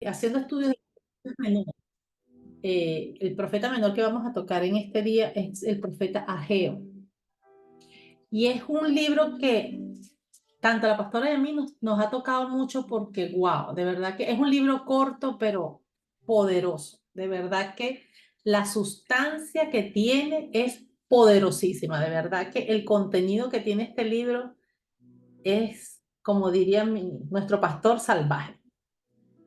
haciendo estudios de profetas menores. El profeta menor que vamos a tocar en este día es el profeta Ageo. Y es un libro que tanto a la pastora y a mí nos ha tocado mucho porque, wow, de verdad que es un libro corto pero poderoso. De verdad que la sustancia que tiene es poderosísima. De verdad que el contenido que tiene este libro es, como diría nuestro pastor, salvaje.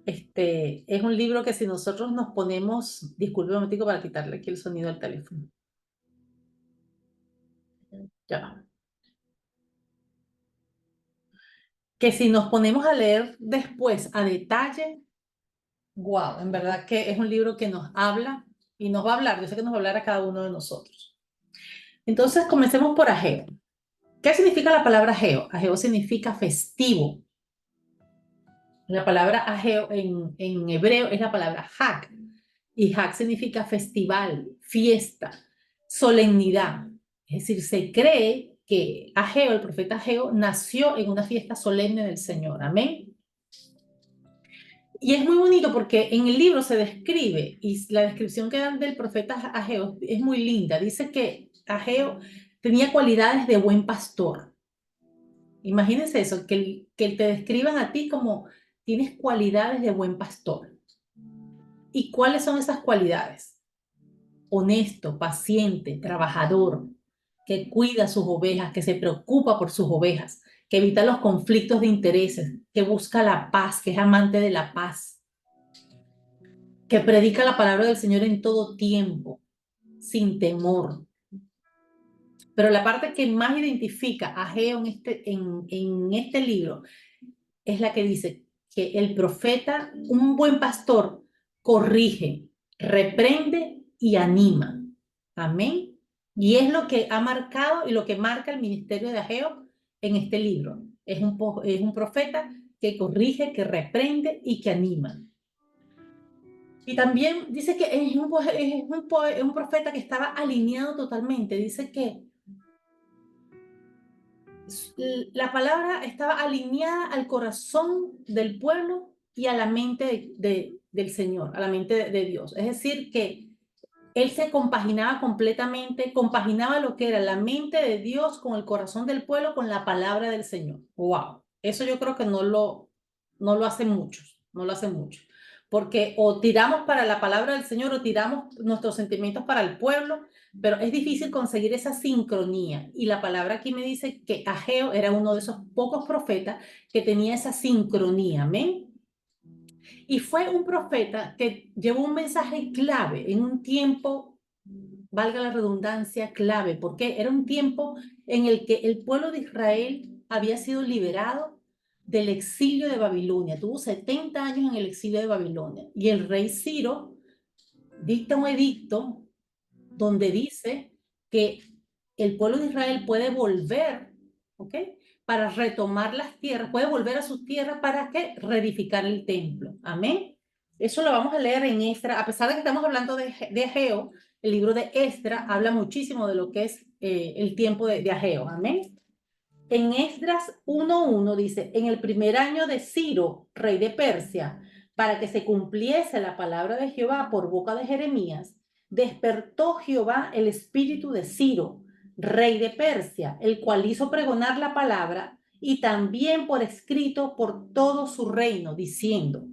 Es un libro que si nosotros nos ponemos, disculpe un momentico para quitarle aquí el sonido al teléfono. Ya va. Que si nos ponemos a leer después a detalle, wow, en verdad que es un libro que nos habla y nos va a hablar, yo sé que nos va a hablar a cada uno de nosotros. Entonces, comencemos por Ageo. ¿Qué significa la palabra Ageo? Ageo significa festivo. La palabra Ageo en hebreo es la palabra Hag, y Hag significa festival, fiesta, solemnidad. Es decir, se cree que Ageo, el profeta Ageo, nació en una fiesta solemne del Señor. Amén. Y es muy bonito porque en el libro se describe, y la descripción que dan del profeta Ageo es muy linda. Dice que Ageo tenía cualidades de buen pastor. Imagínense eso, que te describan a ti como tienes cualidades de buen pastor. ¿Y cuáles son esas cualidades? Honesto, paciente, trabajador, que cuida sus ovejas, que se preocupa por sus ovejas, que evita los conflictos de intereses, que busca la paz, que es amante de la paz, que predica la palabra del Señor en todo tiempo, sin temor. Pero la parte que más identifica a Geo en este libro es la que dice que el profeta, un buen pastor, corrige, reprende y anima. Amén. Y es lo que ha marcado y lo que marca el ministerio de Ageo en este libro. Es un profeta que corrige, que reprende y que anima. Y también dice que es un profeta que estaba alineado totalmente. Dice que la palabra estaba alineada al corazón del pueblo y a la mente del Señor, a la mente de Dios. Es decir, que él se compaginaba completamente, compaginaba lo que era la mente de Dios con el corazón del pueblo, con la palabra del Señor. ¡Wow! Eso yo creo que no lo hacen muchos, no lo hacen muchos. Porque o tiramos para la palabra del Señor o tiramos nuestros sentimientos para el pueblo, pero es difícil conseguir esa sincronía. Y la palabra aquí me dice que Ageo era uno de esos pocos profetas que tenía esa sincronía. Amén. Y fue un profeta que llevó un mensaje clave en un tiempo, valga la redundancia, clave, porque era un tiempo en el que el pueblo de Israel había sido liberado del exilio de Babilonia. Tuvo 70 años en el exilio de Babilonia. Y el rey Ciro dicta un edicto donde dice que el pueblo de Israel puede volver, ¿ok? Para retomar las tierras, puede volver a sus tierras para que reedificar el templo. Amén. Eso lo vamos a leer en Esdras, a pesar de que estamos hablando de Ageo, el libro de Esdras habla muchísimo de lo que es el tiempo de Ageo. Amén. En Esdras 1:1 dice, en el primer año de Ciro, rey de Persia, para que se cumpliese la palabra de Jehová por boca de Jeremías, despertó Jehová el espíritu de Ciro, rey de Persia, el cual hizo pregonar la palabra y también por escrito por todo su reino, diciendo,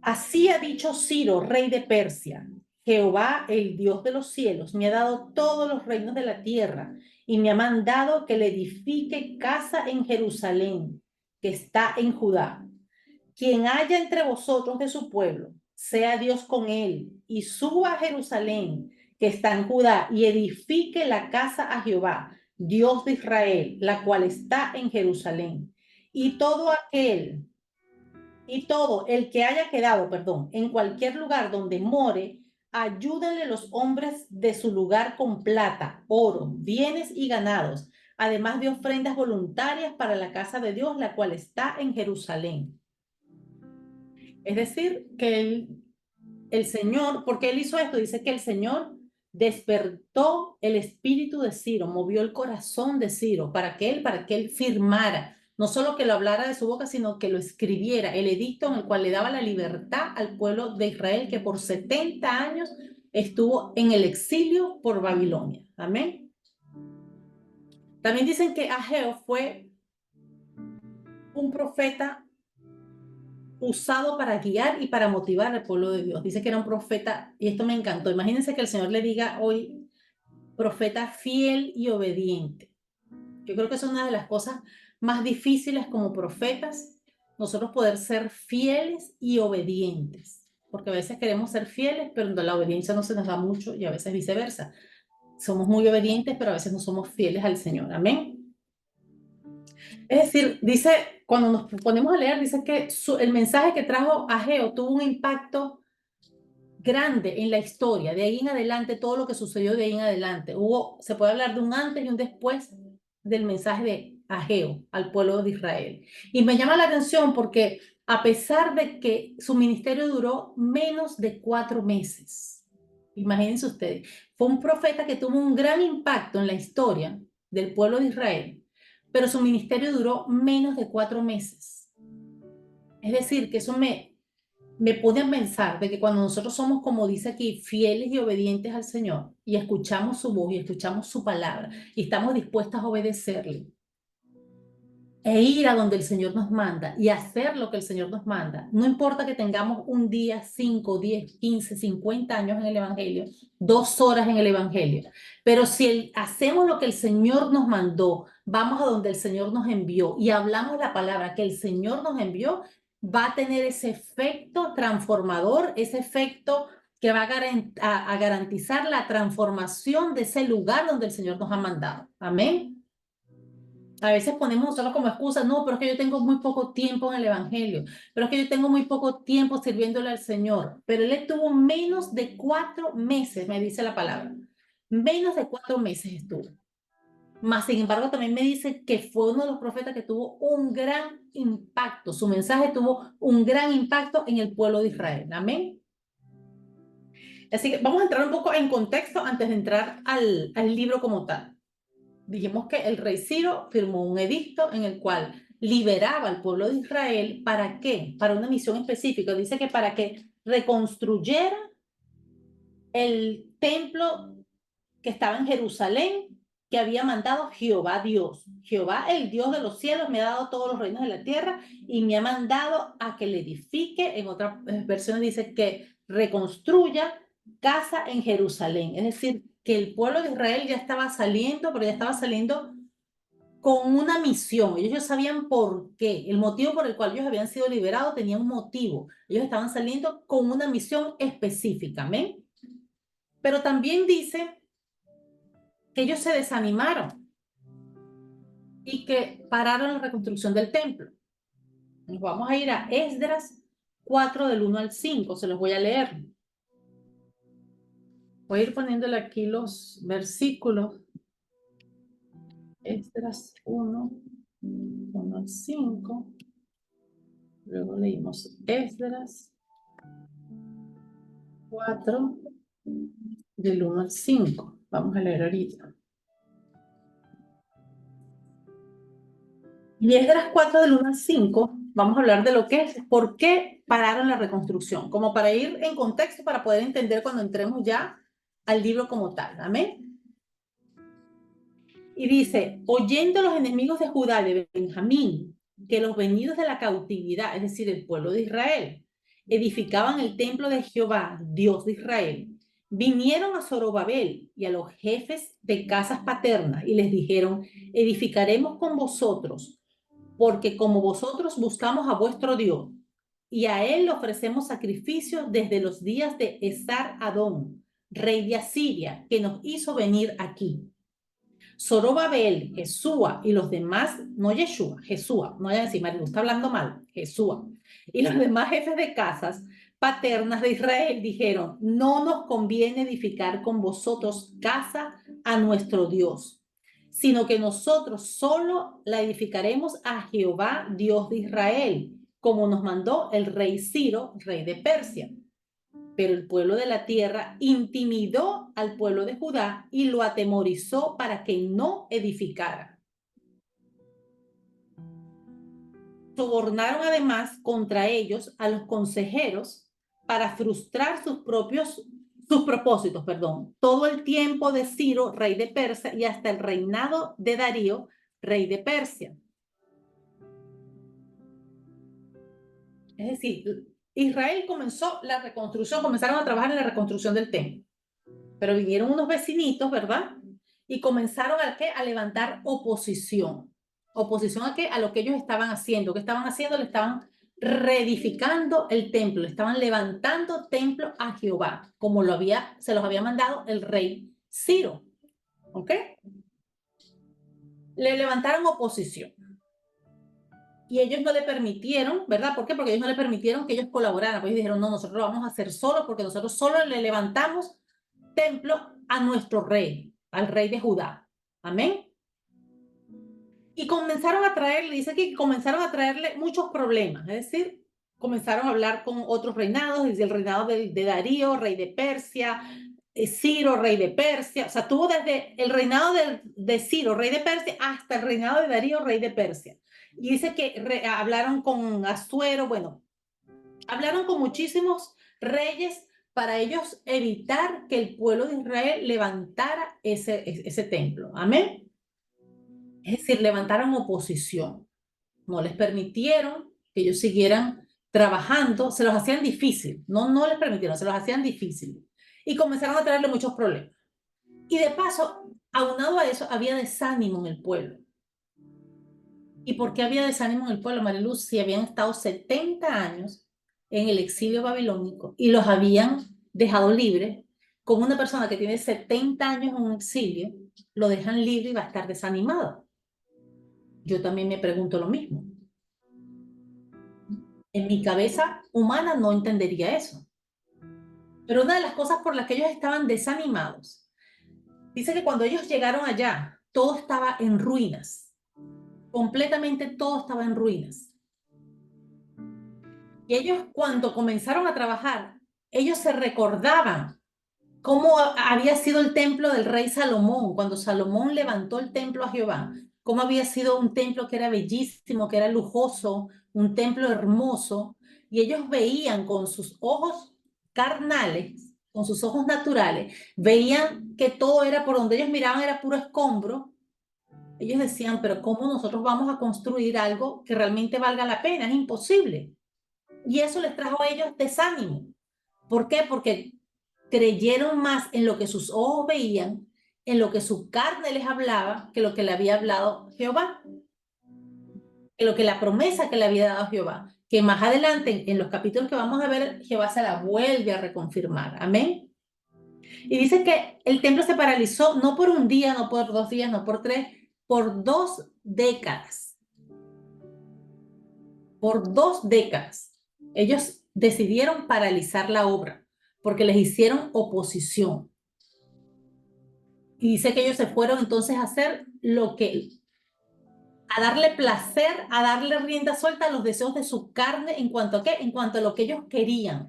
así ha dicho Ciro, rey de Persia, Jehová, el Dios de los cielos, me ha dado todos los reinos de la tierra y me ha mandado que le edifique casa en Jerusalén, que está en Judá. Quien haya entre vosotros de su pueblo, sea Dios con él, y suba a Jerusalén, que está en Judá, y edifique la casa a Jehová, Dios de Israel, la cual está en Jerusalén. Y todo el que haya quedado, perdón, en cualquier lugar donde more, ayúdenle los hombres de su lugar con plata, oro, bienes y ganados, además de ofrendas voluntarias para la casa de Dios, la cual está en Jerusalén. Es decir, que el Señor, porque él hizo esto, dice que el Señor despertó el espíritu de Ciro, movió el corazón de Ciro para que él firmara No solo que lo hablara de su boca, sino que lo escribiera, el edicto en el cual le daba la libertad al pueblo de Israel que por 70 años estuvo en el exilio por Babilonia. Amén. También dicen que Ageo fue un profeta usado para guiar y para motivar al pueblo de Dios. Dice que era un profeta, y esto me encantó. Imagínense que el Señor le diga hoy, profeta fiel y obediente. Yo creo que es una de las cosas más difíciles como profetas, nosotros poder ser fieles y obedientes. Porque a veces queremos ser fieles, pero la obediencia no se nos da mucho y a veces viceversa. Somos muy obedientes, pero a veces no somos fieles al Señor. Amén. Es decir, dice, cuando nos ponemos a leer, dice que el mensaje que trajo Ageo tuvo un impacto grande en la historia. De ahí en adelante, todo lo que sucedió de ahí en adelante. Se puede hablar de un antes y un después del mensaje de Ageo al pueblo de Israel. Y me llama la atención porque a pesar de que su ministerio duró menos de 4 meses, imagínense ustedes, fue un profeta que tuvo un gran impacto en la historia del pueblo de Israel, pero su ministerio duró menos de 4 meses. Es decir, que eso me pone a pensar de que cuando nosotros somos, como dice aquí, fieles y obedientes al Señor y escuchamos su voz y escuchamos su palabra y estamos dispuestas a obedecerle e ir a donde el Señor nos manda y hacer lo que el Señor nos manda, no importa que tengamos un día, 5, 10, 15, 50 años en el Evangelio, 2 horas en el Evangelio, pero si hacemos lo que el Señor nos mandó, vamos a donde el Señor nos envió y hablamos la palabra que el Señor nos envió, va a tener ese efecto transformador, ese efecto que va a garantizar la transformación de ese lugar donde el Señor nos ha mandado. Amén. A veces ponemos nosotros como excusa, no, pero es que yo tengo muy poco tiempo en el Evangelio, pero es que yo tengo muy poco tiempo sirviéndole al Señor. Pero él estuvo menos de 4 meses, me dice la palabra. Menos de 4 meses estuvo. Más sin embargo, también me dice que fue uno de los profetas que tuvo un gran impacto. Su mensaje tuvo un gran impacto en el pueblo de Israel. Amén. Así que vamos a entrar un poco en contexto antes de entrar al libro como tal. Dijimos que el rey Ciro firmó un edicto en el cual liberaba al pueblo de Israel. ¿Para qué? Para una misión específica. Dice que para que reconstruyera el templo que estaba en Jerusalén, que había mandado Jehová Dios. Jehová, el Dios de los cielos, me ha dado todos los reinos de la tierra y me ha mandado a que le edifique. En otras versiones dice que reconstruya casa en Jerusalén. Es decir, que el pueblo de Israel ya estaba saliendo, pero ya estaba saliendo con una misión. Ellos ya sabían por qué. El motivo por el cual ellos habían sido liberados tenía un motivo. Ellos estaban saliendo con una misión específica. ¿Amén? Pero también dice que ellos se desanimaron y que pararon la reconstrucción del templo. Nos vamos a ir a Esdras 4 del 1 al 5, se los voy a leer. Voy a ir poniéndole aquí los versículos. Esdras 1, 1 al 5. Luego leímos Esdras 4 del 1 al 5. Vamos a leer ahorita. Y Esdras 4 del 1 al 5, vamos a hablar de lo que es, por qué pararon la reconstrucción, como para ir en contexto, para poder entender cuando entremos ya al libro como tal. Amén. Y dice, oyendo los enemigos de Judá y de Benjamín, que los venidos de la cautividad, es decir, el pueblo de Israel, edificaban el templo de Jehová, Dios de Israel, vinieron a Zorobabel y a los jefes de casas paternas y les dijeron, edificaremos con vosotros, porque como vosotros buscamos a vuestro Dios, y a él le ofrecemos sacrificios desde los días de Esar-Adón, rey de Asiria, que nos hizo venir aquí. Zorobabel, Jesúa y los demás, no Yeshua, Jesúa, no vayan a decir, María, está hablando mal, Jesúa, y los demás jefes de casas paternas de Israel dijeron, no nos conviene edificar con vosotros casa a nuestro Dios, sino que nosotros solo la edificaremos a Jehová, Dios de Israel, como nos mandó el rey Ciro, rey de Persia. Pero el pueblo de la tierra intimidó al pueblo de Judá y lo atemorizó para que no edificara. sobornaron además contra ellos a los consejeros para frustrar sus propósitos, perdón, todo el tiempo de Ciro, rey de Persia, y hasta el reinado de Darío, rey de Persia. Es decir, Israel comenzó la reconstrucción, comenzaron a trabajar en la reconstrucción del templo, pero vinieron unos vecinitos, ¿verdad? Y comenzaron ¿a qué? A levantar oposición. ¿Oposición a qué? A lo que ellos estaban haciendo. ¿Qué estaban haciendo? Le estaban reedificando el templo, le estaban levantando templo a Jehová, como se los había mandado el rey Ciro. ¿Ok? Le levantaron oposición. Y ellos no le permitieron, ¿verdad? ¿Por qué? Porque ellos no le permitieron que ellos colaboraran. Pues ellos dijeron, no, nosotros lo vamos a hacer solos porque nosotros solo le levantamos templo a nuestro rey, al rey de Judá. Amén. Y comenzaron a traerle, dice aquí, comenzaron a traerle muchos problemas. Es decir, comenzaron a hablar con otros reinados, desde el reinado de Darío, rey de Persia, Ciro, rey de Persia. O sea, tuvo desde el reinado de Ciro, rey de Persia, hasta el reinado de Darío, rey de Persia. Y dice que hablaron con Asuero, bueno, hablaron con muchísimos reyes para ellos evitar que el pueblo de Israel levantara ese templo. Amén. Es decir, levantaron oposición. No les permitieron que ellos siguieran trabajando, se los hacían difícil. No les permitieron, se los hacían difícil. Y comenzaron a traerle muchos problemas. Y de paso, aunado a eso, había desánimo en el pueblo. ¿Y por qué había desánimo en el pueblo, Mariluz? Si habían estado 70 años en el exilio babilónico y los habían dejado libres, con una persona que tiene 70 años en un exilio, lo dejan libre y va a estar desanimado. Yo también me pregunto lo mismo. En mi cabeza humana no entendería eso. Pero una de las cosas por las que ellos estaban desanimados, dice que cuando ellos llegaron allá, todo estaba en ruinas. Completamente todo estaba en ruinas. Y ellos cuando comenzaron a trabajar, ellos se recordaban cómo había sido el templo del rey Salomón, cuando Salomón levantó el templo a Jehová, cómo había sido un templo que era bellísimo, que era lujoso, un templo hermoso, y ellos veían con sus ojos carnales, con sus ojos naturales, veían que todo era por donde ellos miraban era puro escombro. Ellos decían, pero ¿cómo nosotros vamos a construir algo que realmente valga la pena? Es imposible. Y eso les trajo a ellos desánimo. ¿Por qué? Porque creyeron más en lo que sus ojos veían, en lo que su carne les hablaba, que lo que le había hablado Jehová, que lo que la promesa que le había dado Jehová, que más adelante en los capítulos que vamos a ver, Jehová se la vuelve a reconfirmar. Amén. Y dice que el templo se paralizó no por un día, no por 2 días, no por 3, por 2 décadas. Por 2 décadas. Ellos decidieron paralizar la obra porque les hicieron oposición. Y dice que ellos se fueron entonces a hacer a darle placer, a darle rienda suelta a los deseos de su carne en cuanto a qué, en cuanto a lo que ellos querían,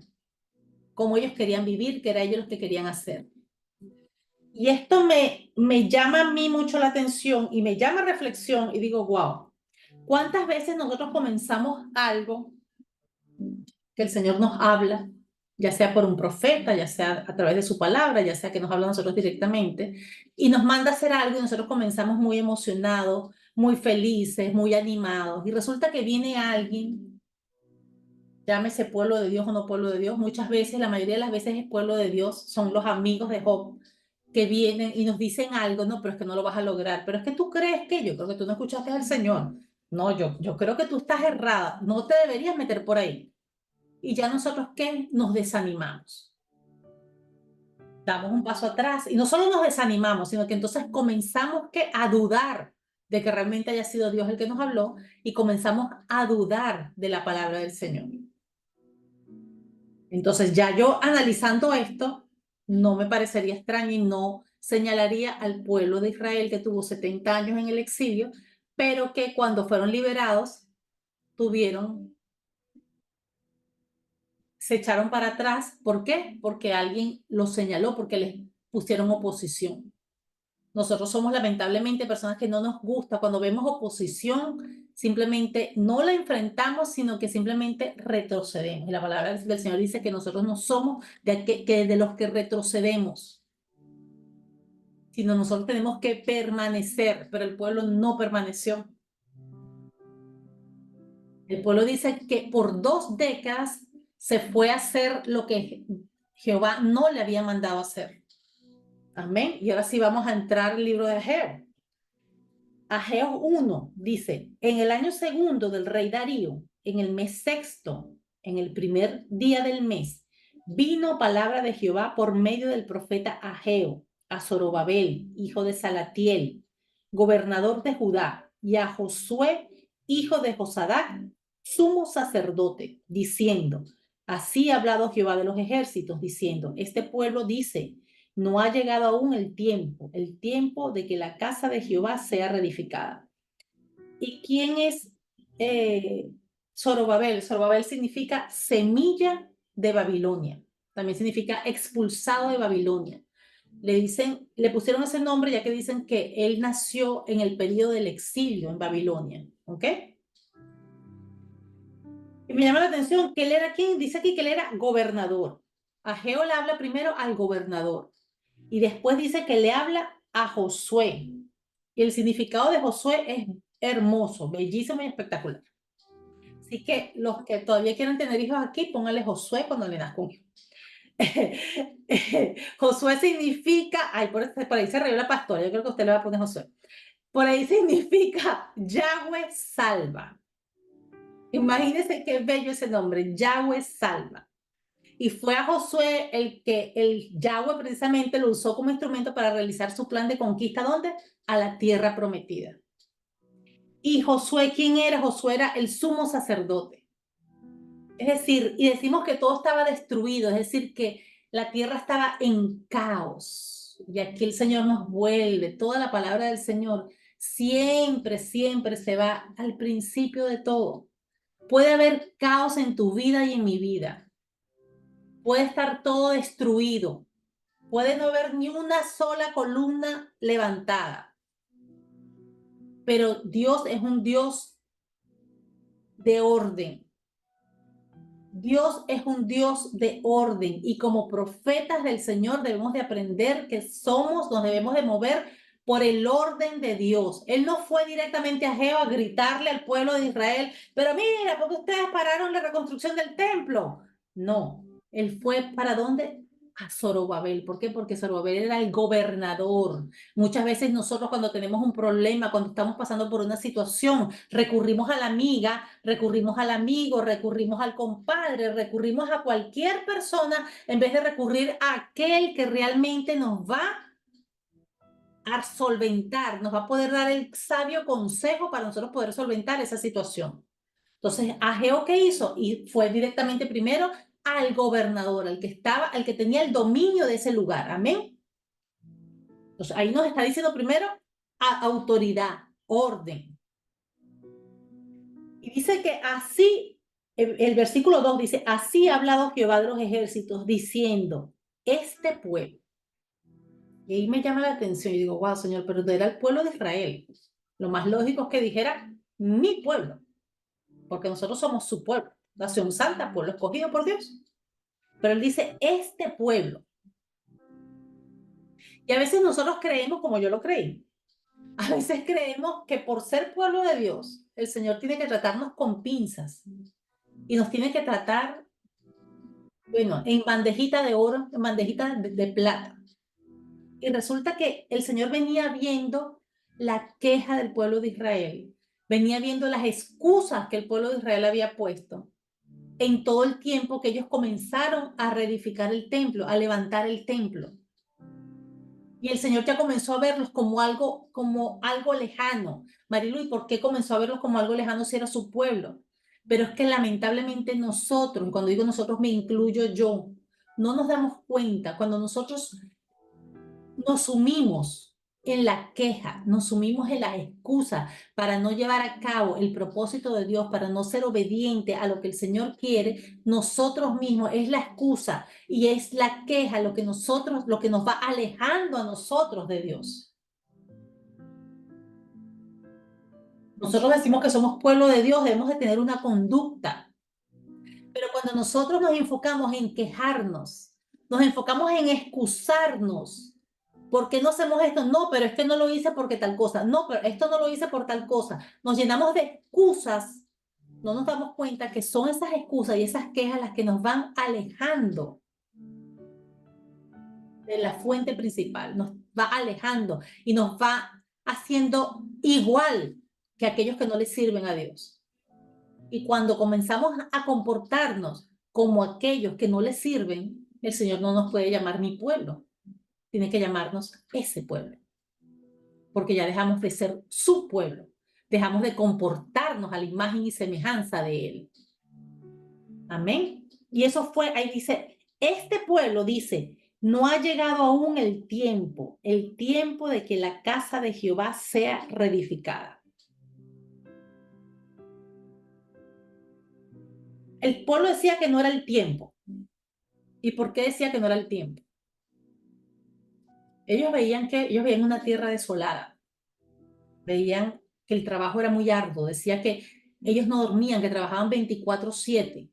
cómo ellos querían vivir, que era ellos lo que querían hacer. Y esto me llama a mí mucho la atención y me llama a reflexión y digo, wow, ¿cuántas veces nosotros comenzamos algo que el Señor nos habla, ya sea por un profeta, ya sea a través de su palabra, ya sea que nos habla a nosotros directamente, y nos manda a hacer algo y nosotros comenzamos muy emocionados, muy felices, muy animados, y resulta que viene alguien, llámese pueblo de Dios o no pueblo de Dios, muchas veces, la mayoría de las veces es pueblo de Dios, son los amigos de Job, que vienen y nos dicen algo, no, pero es que no lo vas a lograr, pero es que tú crees que yo creo que tú no escuchaste al Señor, no, yo creo que tú estás errada, no te deberías meter por ahí. Y ya nosotros, ¿qué? Nos desanimamos. Damos un paso atrás y no solo nos desanimamos, sino que entonces comenzamos a dudar de que realmente haya sido Dios el que nos habló y comenzamos a dudar de la palabra del Señor. Entonces ya yo analizando esto, no me parecería extraño y no señalaría al pueblo de Israel que tuvo 70 años en el exilio, pero que cuando fueron liberados se echaron para atrás. ¿Por qué? Porque alguien los señaló, porque les pusieron oposición. Nosotros somos lamentablemente personas que no nos gusta. Cuando vemos oposición, simplemente no la enfrentamos, sino que simplemente retrocedemos. Y la palabra del Señor dice que nosotros no somos de los que retrocedemos, sino nosotros tenemos que permanecer, pero el pueblo no permaneció. El pueblo dice que por 2 décadas se fue a hacer lo que Jehová no le había mandado hacer. Amén. Y ahora sí vamos a entrar al libro de Ageo. Ageo 1 dice, en el año segundo del rey Darío, en el mes sexto, en el primer día del mes, vino palabra de Jehová por medio del profeta Ageo a Zorobabel, hijo de Salatiel, gobernador de Judá, y a Josué, hijo de Josadac, sumo sacerdote, diciendo, así ha hablado Jehová de los ejércitos, diciendo, este pueblo dice, no ha llegado aún el tiempo de que la casa de Jehová sea reedificada. ¿Y quién es Zorobabel? Zorobabel significa semilla de Babilonia. También significa expulsado de Babilonia. Le pusieron ese nombre ya que dicen que él nació en el periodo del exilio en Babilonia. ¿Ok? Y me llama la atención que él era quién, dice aquí que él era gobernador. Ageo le habla primero al gobernador y después dice que le habla a Josué. Y el significado de Josué es hermoso, bellísimo y espectacular. Así que los que todavía quieren tener hijos aquí, pónganle Josué cuando le nazca un hijo. Josué significa, ay, por ahí se rayó la pastora, yo creo que usted le va a poner Josué. Por ahí significa Yahweh salva. Imagínense qué bello ese nombre, Yahweh salva. Y fue a Josué el que el Yahweh precisamente lo usó como instrumento para realizar su plan de conquista. ¿Dónde? A la tierra prometida. Y Josué, ¿quién era? Josué era el sumo sacerdote. Es decir, y decimos que todo estaba destruido, es decir, que la tierra estaba en caos. Y aquí el Señor nos vuelve, toda la palabra del Señor siempre, siempre se va al principio de todo. Puede haber caos en tu vida y en mi vida. Puede estar todo destruido. Puede no haber ni una sola columna levantada. Pero Dios es un Dios de orden. Dios es un Dios de orden y como profetas del Señor debemos de aprender que nos debemos de mover por el orden de Dios. Él no fue directamente a Ageo a gritarle al pueblo de Israel, pero mira, ¿por qué ustedes pararon la reconstrucción del templo? No, él fue ¿para dónde? A Zorobabel. ¿Por qué? Porque Zorobabel era el gobernador. Muchas veces nosotros cuando tenemos un problema, cuando estamos pasando por una situación, recurrimos a la amiga, recurrimos al amigo, recurrimos al compadre, recurrimos a cualquier persona en vez de recurrir a aquel que realmente nos va a solventar, nos va a poder dar el sabio consejo para nosotros poder solventar esa situación. Entonces, Ageo, ¿qué hizo? Y fue directamente primero al gobernador, al que tenía el dominio de ese lugar. Amén. Entonces, ahí nos está diciendo primero a autoridad, orden. Y dice que así, el versículo 2 dice, así ha hablado Jehová de los ejércitos, diciendo, este pueblo. Y ahí me llama la atención y digo, wow, Señor, pero era el pueblo de Israel. Lo más lógico es que dijera, mi pueblo, porque nosotros somos su pueblo, nación santa, pueblo escogido por Dios. Pero él dice, este pueblo. Y a veces nosotros creemos, como yo lo creí, a veces creemos que por ser pueblo de Dios, el Señor tiene que tratarnos con pinzas y nos tiene que tratar, bueno, en bandejita de oro, en bandejita de plata. Y resulta que el Señor venía viendo la queja del pueblo de Israel, venía viendo las excusas que el pueblo de Israel había puesto en todo el tiempo que ellos comenzaron a reedificar el templo, a levantar el templo. Y el Señor ya comenzó a verlos como algo lejano. Marilu, ¿y por qué comenzó a verlos como algo lejano si era su pueblo? Pero es que lamentablemente nosotros, y cuando digo nosotros me incluyo yo, no nos damos cuenta cuando nosotros nos sumimos en la queja, nos sumimos en las excusas para no llevar a cabo el propósito de Dios, para no ser obediente a lo que el Señor quiere, nosotros mismos es la excusa y es la queja lo que nos va alejando a nosotros de Dios. Nosotros decimos que somos pueblo de Dios, debemos de tener una conducta. Pero cuando nosotros nos enfocamos en quejarnos, nos enfocamos en excusarnos, ¿por qué no hacemos esto? No, pero es que no lo hice porque tal cosa. No, pero esto no lo hice por tal cosa. Nos llenamos de excusas. No nos damos cuenta que son esas excusas y esas quejas las que nos van alejando de la fuente principal, nos va alejando y nos va haciendo igual que aquellos que no le sirven a Dios. Y cuando comenzamos a comportarnos como aquellos que no le sirven, el Señor no nos puede llamar mi pueblo, tiene que llamarnos ese pueblo, porque ya dejamos de ser su pueblo, dejamos de comportarnos a la imagen y semejanza de Él. Amén. Y eso fue, ahí dice, este pueblo dice, no ha llegado aún el tiempo de que la casa de Jehová sea reedificada. El pueblo decía que no era el tiempo. ¿Y por qué decía que no era el tiempo? Ellos veían una tierra desolada, veían que el trabajo era muy arduo, decía que ellos no dormían, que trabajaban 24/7.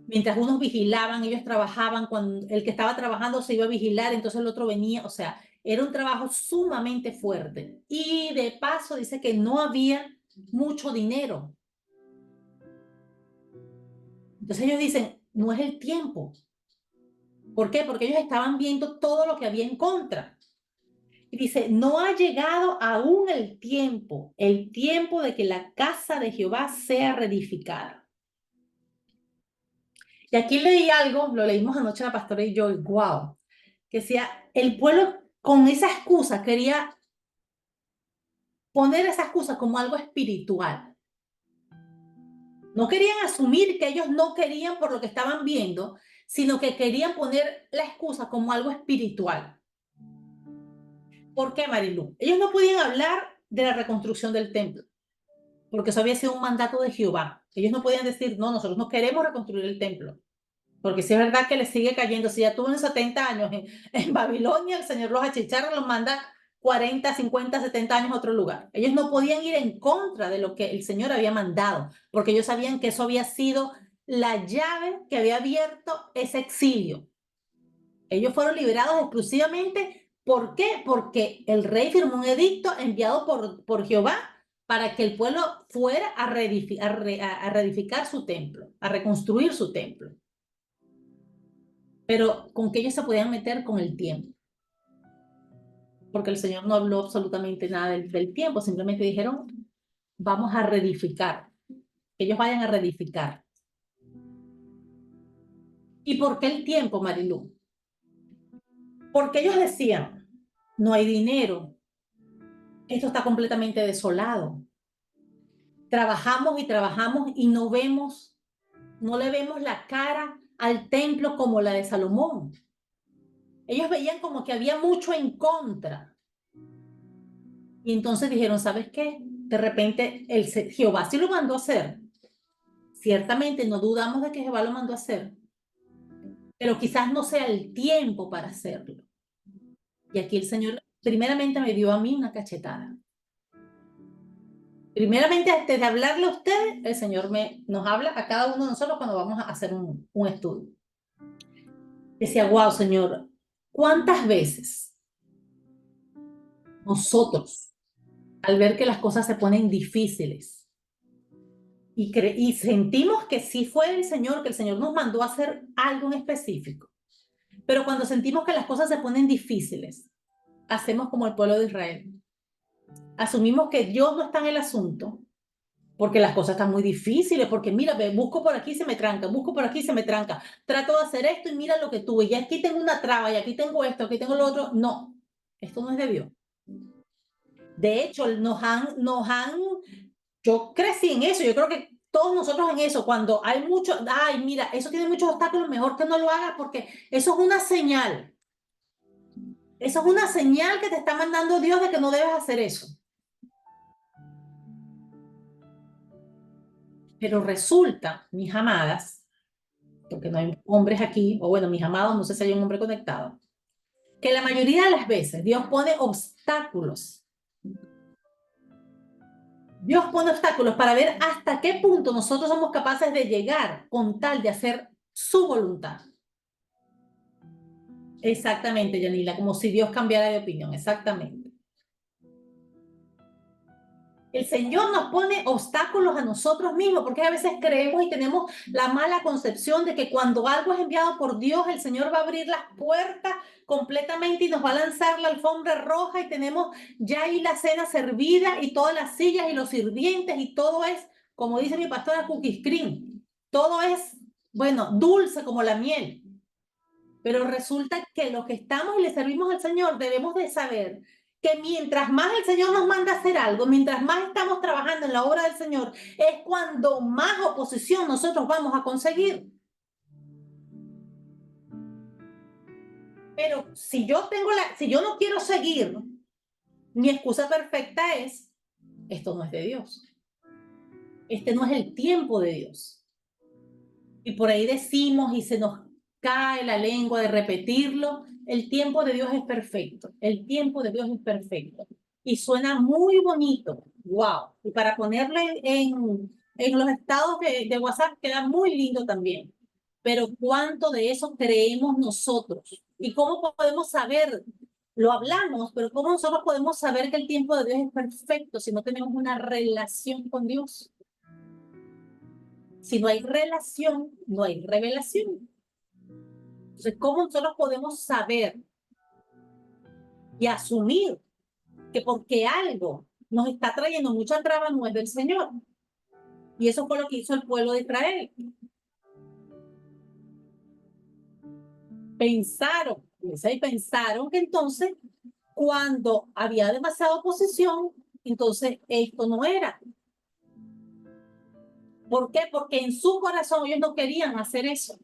Mientras unos vigilaban, ellos trabajaban, cuando el que estaba trabajando se iba a vigilar, entonces el otro venía, o sea, era un trabajo sumamente fuerte. Y de paso dice que no había mucho dinero. Entonces ellos dicen, no es el tiempo. ¿Por qué? Porque ellos estaban viendo todo lo que había en contra. Y dice, no ha llegado aún el tiempo de que la casa de Jehová sea reedificada. Y aquí leí algo, lo leímos anoche la pastora y yo, y wow, que decía, el pueblo con esa excusa quería poner esa excusa como algo espiritual. No querían asumir que ellos no querían por lo que estaban viendo, sino que querían poner la excusa como algo espiritual. ¿Por qué, Marilu? Ellos no podían hablar de la reconstrucción del templo, porque eso había sido un mandato de Jehová. Ellos no podían decir, no, nosotros no queremos reconstruir el templo. Porque si es verdad que les sigue cayendo, si ya tuvo 70 años en Babilonia, el Señor los achicharra, los manda 40, 50, 70 años a otro lugar. Ellos no podían ir en contra de lo que el Señor había mandado, porque ellos sabían que eso había sido la llave que había abierto ese exilio. Ellos fueron liberados exclusivamente, ¿por qué? Porque el rey firmó un edicto enviado por Jehová para que el pueblo fuera a reedificar su templo, a reconstruir su templo. Pero con que ellos se podían meter con el tiempo. Porque el Señor no habló absolutamente nada del tiempo, simplemente dijeron, vamos a reedificar. Que ellos vayan a reedificar. ¿Y por qué el tiempo, Marilu? Porque ellos decían, no hay dinero, esto está completamente desolado. Trabajamos y trabajamos y no le vemos la cara al templo como la de Salomón. Ellos veían como que había mucho en contra. Y entonces dijeron, ¿sabes qué? De repente Jehová sí lo mandó a hacer. Ciertamente no dudamos de que Jehová lo mandó a hacer, pero quizás no sea el tiempo para hacerlo. Y aquí el Señor primeramente me dio a mí una cachetada. Primeramente, antes de hablarle a ustedes, el Señor nos habla a cada uno de nosotros cuando vamos a hacer un estudio. Decía, wow, Señor, ¿cuántas veces nosotros, al ver que las cosas se ponen difíciles y sentimos que sí fue el Señor, que el Señor nos mandó a hacer algo en específico, pero cuando sentimos que las cosas se ponen difíciles, hacemos como el pueblo de Israel? Asumimos que Dios no está en el asunto, porque las cosas están muy difíciles, porque mira, busco por aquí y se me tranca, busco por aquí y se me tranca, trato de hacer esto y mira lo que tuve, y aquí tengo una traba, y aquí tengo esto, aquí tengo lo otro. No, esto no es de Dios. De hecho, yo crecí en eso, yo creo que todos nosotros en eso, cuando hay mucho, ay, mira, eso tiene muchos obstáculos, mejor que no lo hagas porque eso es una señal. Eso es una señal que te está mandando Dios de que no debes hacer eso. Pero resulta, mis amadas, porque no hay hombres aquí, o bueno, mis amados, no sé si hay un hombre conectado, que la mayoría de las veces Dios pone obstáculos Dios pone obstáculos para ver hasta qué punto nosotros somos capaces de llegar con tal de hacer su voluntad. Exactamente, Yanila, como si Dios cambiara de opinión, exactamente. El Señor nos pone obstáculos a nosotros mismos, porque a veces creemos y tenemos la mala concepción de que cuando algo es enviado por Dios, el Señor va a abrir las puertas completamente y nos va a lanzar la alfombra roja y tenemos ya ahí la cena servida y todas las sillas y los sirvientes y todo es, como dice mi pastora, cookie cream. Todo es, bueno, dulce como la miel. Pero resulta que los que estamos y le servimos al Señor debemos de saber que mientras más el Señor nos manda a hacer algo, mientras más estamos trabajando en la obra del Señor, es cuando más oposición nosotros vamos a conseguir. Pero si yo no quiero seguir, mi excusa perfecta es, esto no es de Dios. Este no es el tiempo de Dios. Y por ahí decimos y se nos cae la lengua de repetirlo, el tiempo de Dios es perfecto, el tiempo de Dios es perfecto. Y suena muy bonito, wow. Y para ponerlo en los estados de WhatsApp queda muy lindo también. Pero ¿cuánto de eso creemos nosotros? ¿Y cómo podemos saber? Lo hablamos, pero ¿cómo nosotros podemos saber que el tiempo de Dios es perfecto si no tenemos una relación con Dios? Si no hay relación, no hay revelación. Entonces, ¿cómo nosotros podemos saber y asumir que porque algo nos está trayendo mucha traba no es del Señor? Y eso fue lo que hizo el pueblo de Israel. Pensaron que entonces, cuando había demasiada oposición, entonces esto no era. ¿Por qué? Porque en su corazón ellos no querían hacer eso.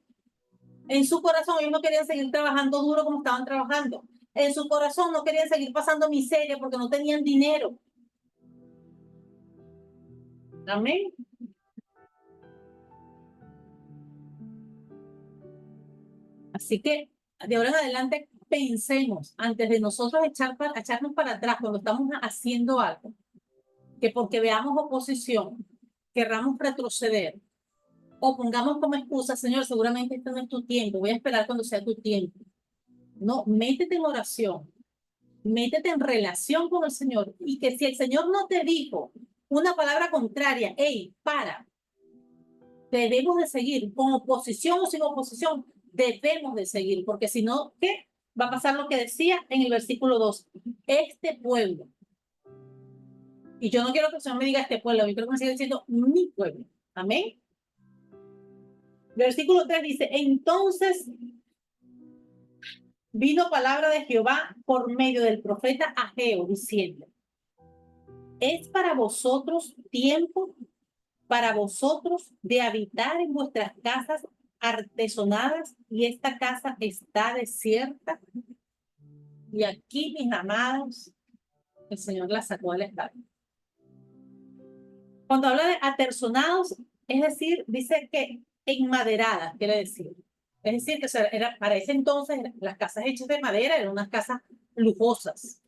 En su corazón ellos no querían seguir trabajando duro como estaban trabajando. En su corazón no querían seguir pasando miseria porque no tenían dinero. Amén. Así que de ahora en adelante pensemos antes de nosotros echarnos para atrás cuando estamos haciendo algo, que porque veamos oposición, querramos retroceder o pongamos como excusa, Señor, seguramente este no es tu tiempo, voy a esperar cuando sea tu tiempo. No, métete en oración, métete en relación con el Señor y que si el Señor no te dijo una palabra contraria, hey, para, debemos de seguir, con oposición o sin oposición, debemos de seguir, porque si no, ¿qué? Va a pasar lo que decía en el versículo 2, este pueblo, y yo no quiero que el Señor me diga este pueblo, yo quiero que me siga diciendo mi pueblo, amén. Versículo 3 dice, entonces vino palabra de Jehová por medio del profeta Ageo, diciendo, es para vosotros tiempo, para vosotros de habitar en vuestras casas artesonadas y esta casa está desierta. Y aquí, mis amados, el Señor la sacó del estadio. Cuando habla de aterzonados, es decir, dice que enmaderadas, quiere decir. Es decir, que era, para ese entonces las casas hechas de madera eran unas casas lujosas.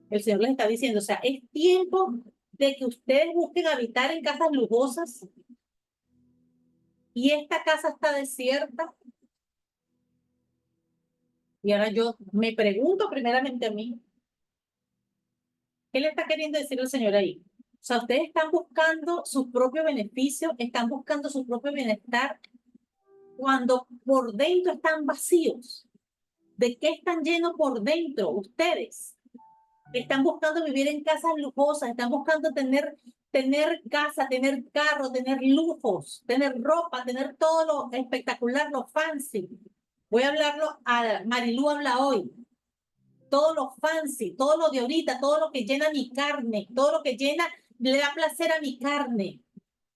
El Señor les está diciendo, o sea, es tiempo de que ustedes busquen habitar en casas lujosas y esta casa está desierta. Y ahora yo me pregunto primeramente a mí, ¿qué le está queriendo decir el Señor ahí? O sea, ustedes están buscando su propio beneficio, están buscando su propio bienestar cuando por dentro están vacíos. ¿De qué están llenos por dentro ustedes? Están buscando vivir en casas lujosas, están buscando tener casa, tener carro, tener lujos, tener ropa, tener todo lo espectacular, lo fancy. Voy a hablarlo a Marilú habla hoy. Todo lo fancy, todo lo de ahorita, todo lo que llena mi carne, todo lo que llena, le da placer a mi carne.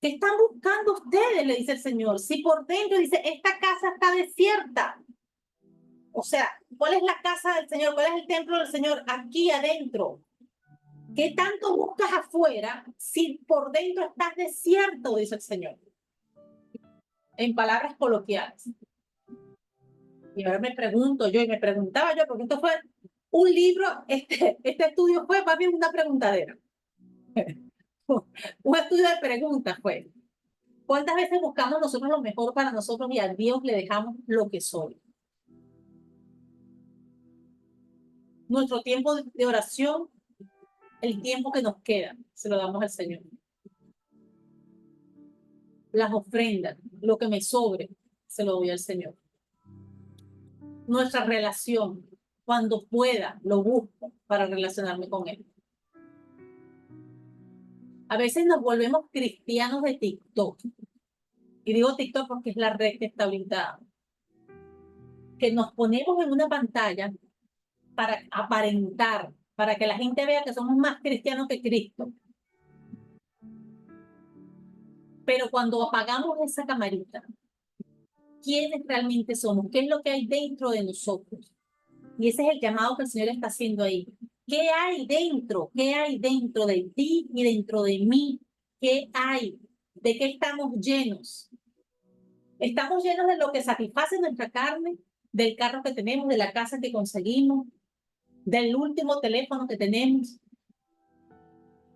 ¿Qué están buscando ustedes? Le dice el Señor. Si por dentro dice, esta casa está desierta. O sea, ¿cuál es la casa del Señor? ¿Cuál es el templo del Señor? Aquí adentro. ¿Qué tanto buscas afuera si por dentro estás desierto? Dice el Señor. En palabras coloquiales. Y ahora me pregunto yo, y me preguntaba yo, porque esto fue un libro, este estudio fue más bien una preguntadera. Un estudio de preguntas fue, ¿cuántas veces buscamos nosotros lo mejor para nosotros y a Dios le dejamos lo que soy? Nuestro tiempo de oración, el tiempo que nos queda, se lo damos al Señor. Las ofrendas, lo que me sobre, se lo doy al Señor. Nuestra relación, cuando pueda, lo busco para relacionarme con Él. A veces nos volvemos cristianos de TikTok. Y digo TikTok porque es la red que está habilitada. Que nos ponemos en una pantalla para aparentar, para que la gente vea que somos más cristianos que Cristo. Pero cuando apagamos esa camarita, ¿quiénes realmente somos? ¿Qué es lo que hay dentro de nosotros? Y ese es el llamado que el Señor está haciendo ahí. ¿Qué hay dentro? ¿Qué hay dentro de ti y dentro de mí? ¿Qué hay? ¿De qué estamos llenos? ¿Estamos llenos de lo que satisface nuestra carne? ¿Del carro que tenemos? ¿De la casa que conseguimos? ¿Del último teléfono que tenemos?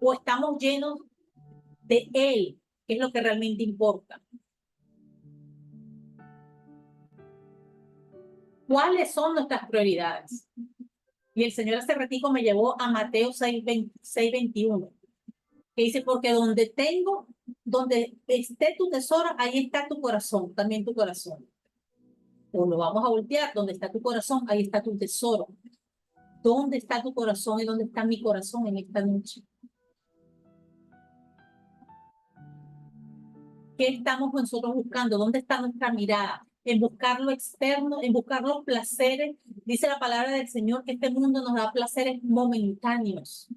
¿O estamos llenos de Él, que es lo que realmente importa? ¿Cuáles son nuestras prioridades? Y el Señor hace ratico me llevó a Mateo 6:21, que dice, porque donde esté tu tesoro, ahí está tu corazón, también tu corazón. O lo vamos a voltear, donde está tu corazón, ahí está tu tesoro. ¿Dónde está tu corazón y dónde está mi corazón en esta noche? ¿Qué estamos nosotros buscando? ¿Dónde está nuestra mirada? En buscar lo externo, en buscar los placeres. Dice la palabra del Señor que este mundo nos da placeres momentáneos.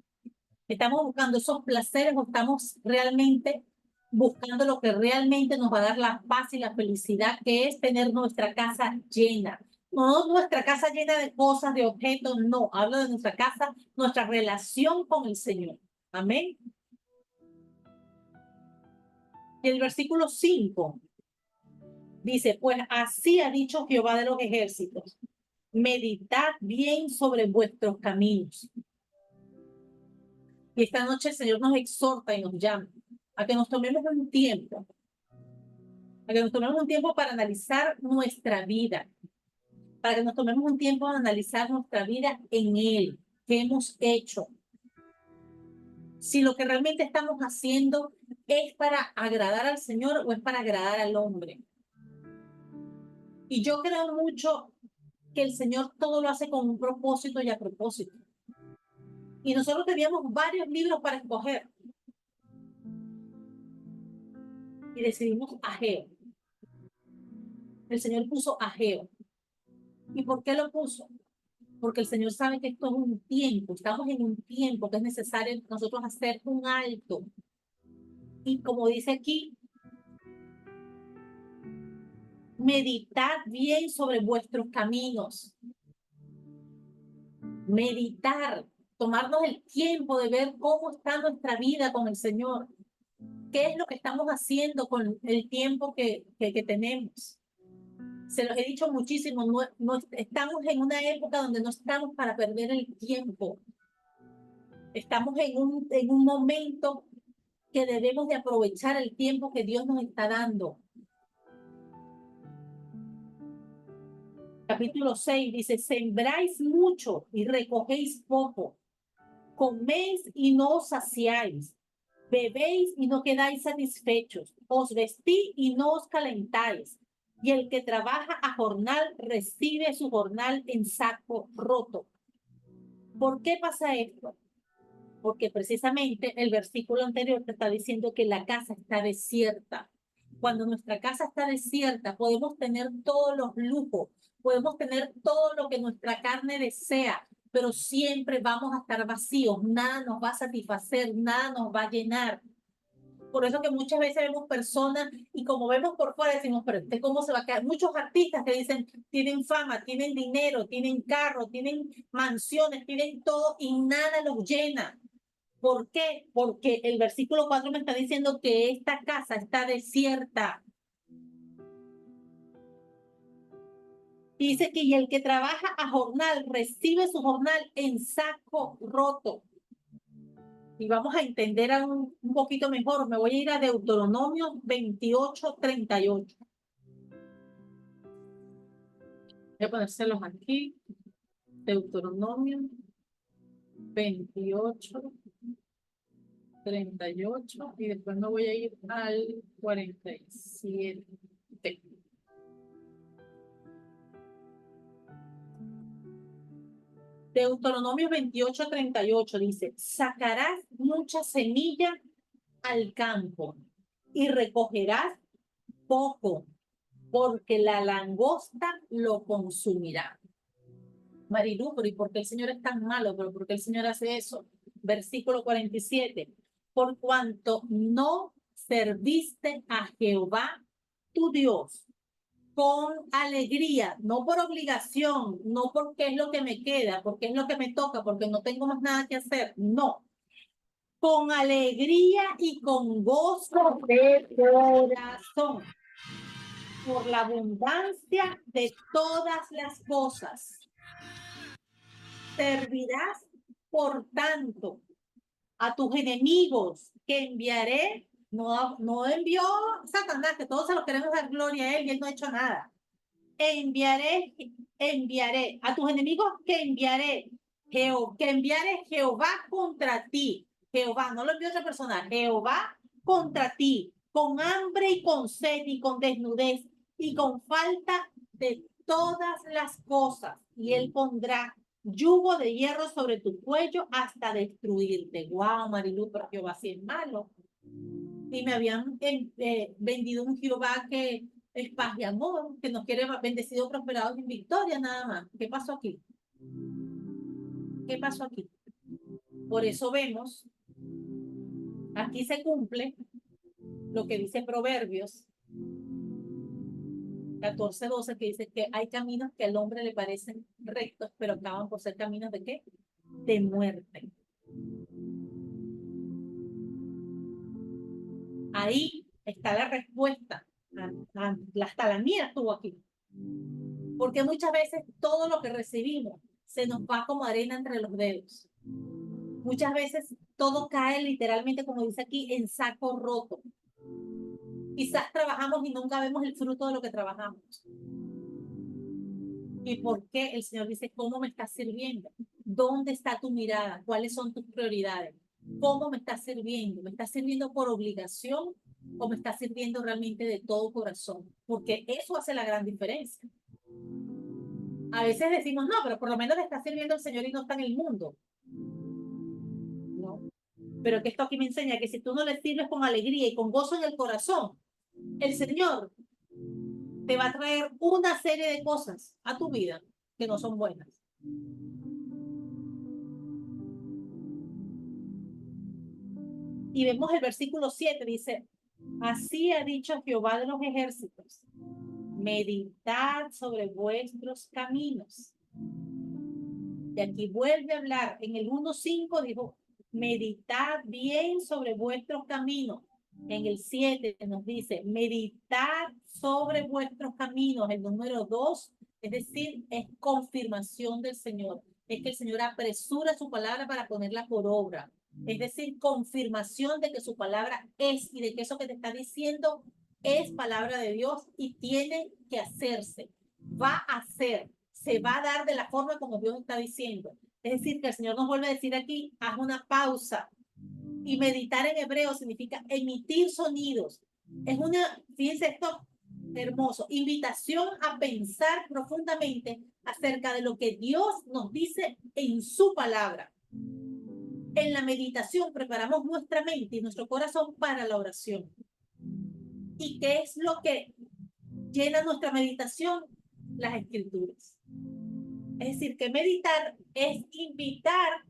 ¿Estamos buscando esos placeres o estamos realmente buscando lo que realmente nos va a dar la paz y la felicidad, que es tener nuestra casa llena? No nuestra casa llena de cosas, de objetos, no. Hablo de nuestra casa, nuestra relación con el Señor. Amén. Y el versículo 5 dice, pues así ha dicho Jehová de los ejércitos, meditad bien sobre vuestros caminos. Y esta noche el Señor nos exhorta y nos llama a que nos tomemos un tiempo, para analizar nuestra vida, para que nos tomemos un tiempo para analizar nuestra vida en Él, qué hemos hecho, si lo que realmente estamos haciendo es para agradar al Señor o es para agradar al hombre. Y yo creo mucho que el Señor todo lo hace con un propósito y a propósito. Y nosotros teníamos varios libros para escoger. Y decidimos Ageo. El Señor puso Ageo. ¿Y por qué lo puso? Porque el Señor sabe que esto es un tiempo, estamos en un tiempo que es necesario nosotros hacer un alto. Y como dice aquí, meditad bien sobre vuestros caminos. Meditar, tomarnos el tiempo de ver cómo está nuestra vida con el Señor. ¿Qué es lo que estamos haciendo con el tiempo que tenemos? Se los he dicho muchísimo, no estamos en una época donde no estamos para perder el tiempo. Estamos en un momento que debemos de aprovechar el tiempo que Dios nos está dando. Capítulo 6 dice, sembráis mucho y recogéis poco, coméis y no os saciáis, bebéis y no quedáis satisfechos, os vestís y no os calentáis, y el que trabaja a jornal recibe su jornal en saco roto. ¿Por qué pasa esto? Porque precisamente el versículo anterior te está diciendo que la casa está desierta. Cuando nuestra casa está desierta, podemos tener todos los lujos, podemos tener todo lo que nuestra carne desea, pero siempre vamos a estar vacíos, nada nos va a satisfacer, nada nos va a llenar. Por eso que muchas veces vemos personas y como vemos por fuera decimos, pero ¿cómo se va a quedar? Muchos artistas que dicen, tienen fama, tienen dinero, tienen carro, tienen mansiones, tienen todo y nada los llena. ¿Por qué? Porque el versículo 4 me está diciendo que esta casa está desierta. Y dice que y el que trabaja a jornal recibe su jornal en saco roto. y vamos a entender un poquito mejor. Me voy a ir a Deuteronomio 28:38. Voy a ponérselos aquí. Deuteronomio 28:38 y después me voy a ir al 47. Deuteronomio 28:38 dice, sacarás mucha semilla al campo y recogerás poco, porque la langosta lo consumirá. Marilu, pero ¿y por qué el Señor es tan malo? ¿Pero por qué el Señor hace eso? Versículo 47. Por cuanto no serviste a Jehová, tu Dios, con alegría, no por obligación, no porque es lo que me queda, porque es lo que me toca, porque no tengo más nada que hacer, no. Con alegría y con gozo de corazón, por la abundancia de todas las cosas. Servirás, por tanto, a tus enemigos que enviaré. No envió Satanás, que todos se lo queremos dar gloria a él y él no ha hecho nada. Enviaré a tus enemigos que enviaré Jehová contra ti. Jehová, no lo envió otra persona. Jehová contra ti, con hambre y con sed y con desnudez y con falta de todas las cosas. Y él pondrá yugo de hierro sobre tu cuello hasta destruirte. Guau, Marilu, pero Jehová sí es malo. Y me habían vendido un Jehová que es paz y amor, que nos quiere bendecidos, prosperados en victoria, nada más. ¿Qué pasó aquí? ¿Qué pasó aquí? Por eso vemos, aquí se cumple lo que dice Proverbios 14:12, que dice que hay caminos que al hombre le parecen rectos, pero acaban por ser caminos de ¿qué? De muerte. Ahí está la respuesta. Hasta la mía estuvo aquí. Porque muchas veces todo lo que recibimos se nos va como arena entre los dedos. Muchas veces todo cae literalmente, como dice aquí, en saco roto. Quizás trabajamos y nunca vemos el fruto de lo que trabajamos. ¿Y por qué? El Señor dice, ¿cómo me estás sirviendo? ¿Dónde está tu mirada? ¿Cuáles son tus prioridades? ¿Cómo me estás sirviendo? ¿Me estás sirviendo por obligación o me estás sirviendo realmente de todo corazón? Porque eso hace la gran diferencia. A veces decimos, no, pero por lo menos le está sirviendo al Señor y no está en el mundo. No. Pero que esto aquí me enseña que si tú no le sirves con alegría y con gozo en el corazón, el Señor te va a traer una serie de cosas a tu vida que no son buenas. Y vemos el versículo 7, dice, así ha dicho Jehová de los ejércitos, meditad sobre vuestros caminos. Y aquí vuelve a hablar, en el 1:5 dijo, meditad bien sobre vuestros caminos. En el 7 nos dice, meditad sobre vuestros caminos. El número 2, es decir, es confirmación del Señor. Es que el Señor apresura su palabra para ponerla por obra. Es decir, confirmación de que su palabra es y de que eso que te está diciendo es palabra de Dios y tiene que hacerse. Va a ser, se va a dar de la forma como Dios está diciendo. Es decir, que el Señor nos vuelve a decir aquí, haz una pausa. Y meditar en hebreo significa emitir sonidos. Es una, fíjense esto hermoso, invitación a pensar profundamente acerca de lo que Dios nos dice en su palabra. En la meditación preparamos nuestra mente y nuestro corazón para la oración. ¿Y qué es lo que llena nuestra meditación? Las escrituras. Es decir, que meditar es invitar,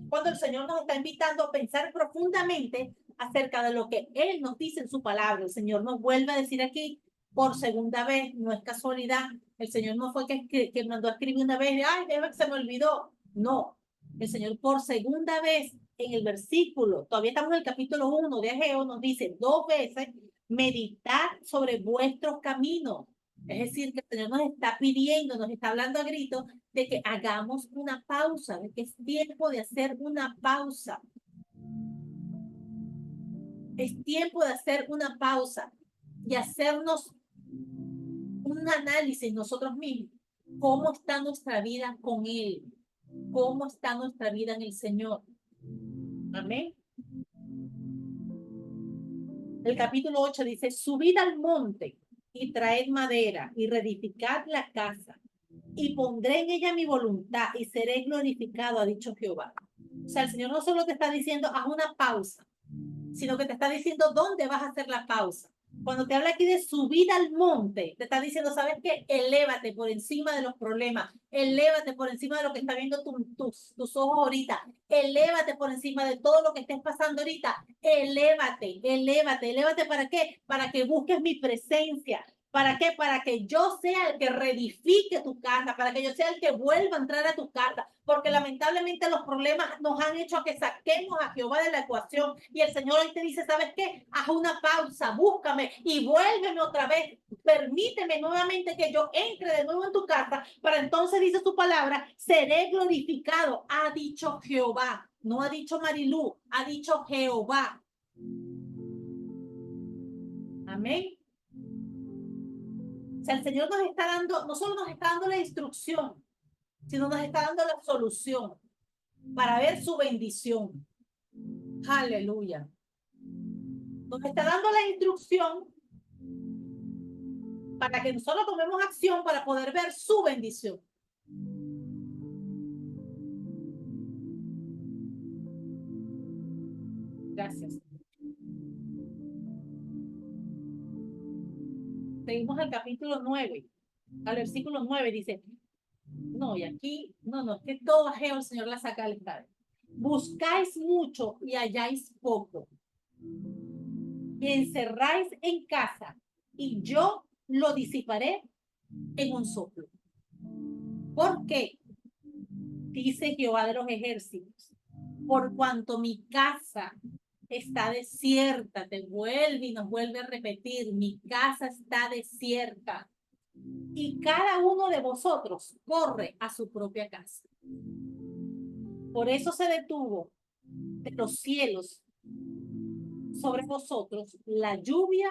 cuando el Señor nos está invitando a pensar profundamente acerca de lo que Él nos dice en su palabra. El Señor nos vuelve a decir aquí por segunda vez, no es casualidad. El Señor no fue que mandó a escribir una vez, ay, se me olvidó. No, el Señor por segunda vez en el versículo, todavía estamos en el capítulo 1 de Ageo, nos dice 2 veces, meditar sobre vuestros caminos. Es decir, que el Señor nos está pidiendo, nos está hablando a gritos de que hagamos una pausa, de que es tiempo de hacer una pausa. Es tiempo de hacer una pausa y hacernos un análisis nosotros mismos. ¿Cómo está nuestra vida con Él? ¿Cómo está nuestra vida en el Señor? Amén. El capítulo 8 dice, subid al monte y traed madera y reedificad la casa y pondré en ella mi voluntad y seré glorificado, ha dicho Jehová. O sea, el Señor no solo te está diciendo, haz una pausa, sino que te está diciendo dónde vas a hacer la pausa. Cuando te habla aquí de subir al monte, te está diciendo, ¿sabes qué? Elévate por encima de los problemas, elévate por encima de lo que está viendo tus ojos ahorita, elévate por encima de todo lo que estés pasando ahorita, elévate, elévate, elévate, ¿para qué? Para que busques mi presencia. ¿Para qué? Para que yo sea el que reedifique tu casa, para que yo sea el que vuelva a entrar a tu casa, porque lamentablemente los problemas nos han hecho que saquemos a Jehová de la ecuación y el Señor hoy te dice, ¿sabes qué? Haz una pausa, búscame y vuélveme otra vez, permíteme nuevamente que yo entre de nuevo en tu casa, para entonces dice su palabra, seré glorificado, ha dicho Jehová, no ha dicho Marilú, ha dicho Jehová. Amén. O sea, el Señor nos está dando, no solo nos está dando la instrucción, sino nos está dando la solución para ver su bendición. Aleluya. Nos está dando la instrucción para que nosotros tomemos acción para poder ver su bendición. Gracias. Seguimos al capítulo 9, al versículo 9 dice, no, y aquí, no, es que todo ajeo el Señor la saca del Padre. Buscáis mucho y halláis poco. Y encerráis en casa y yo lo disiparé en un soplo. ¿Por qué? Dice Jehová de los ejércitos. Por cuanto mi casa está desierta, te vuelve y nos vuelve a repetir, mi casa está desierta. Y cada uno de vosotros corre a su propia casa. Por eso se detuvo de los cielos sobre vosotros la lluvia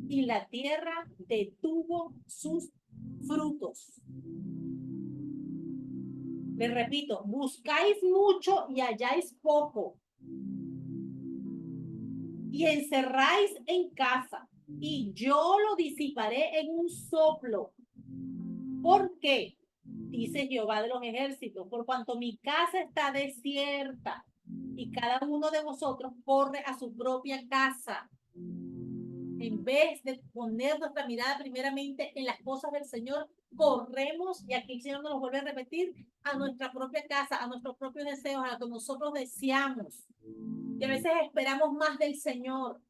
y la tierra detuvo sus frutos. Les repito, buscáis mucho y halláis poco. Y encerráis en casa y yo lo disiparé en un soplo. ¿Por qué? Dice Jehová de los ejércitos, por cuanto mi casa está desierta y cada uno de vosotros corre a su propia casa. En vez de poner nuestra mirada primeramente en las cosas del Señor, corremos, y aquí el Señor nos lo vuelve a repetir, a nuestra propia casa, a nuestros propios deseos, a lo que nosotros deseamos. Y a veces esperamos más del Señor.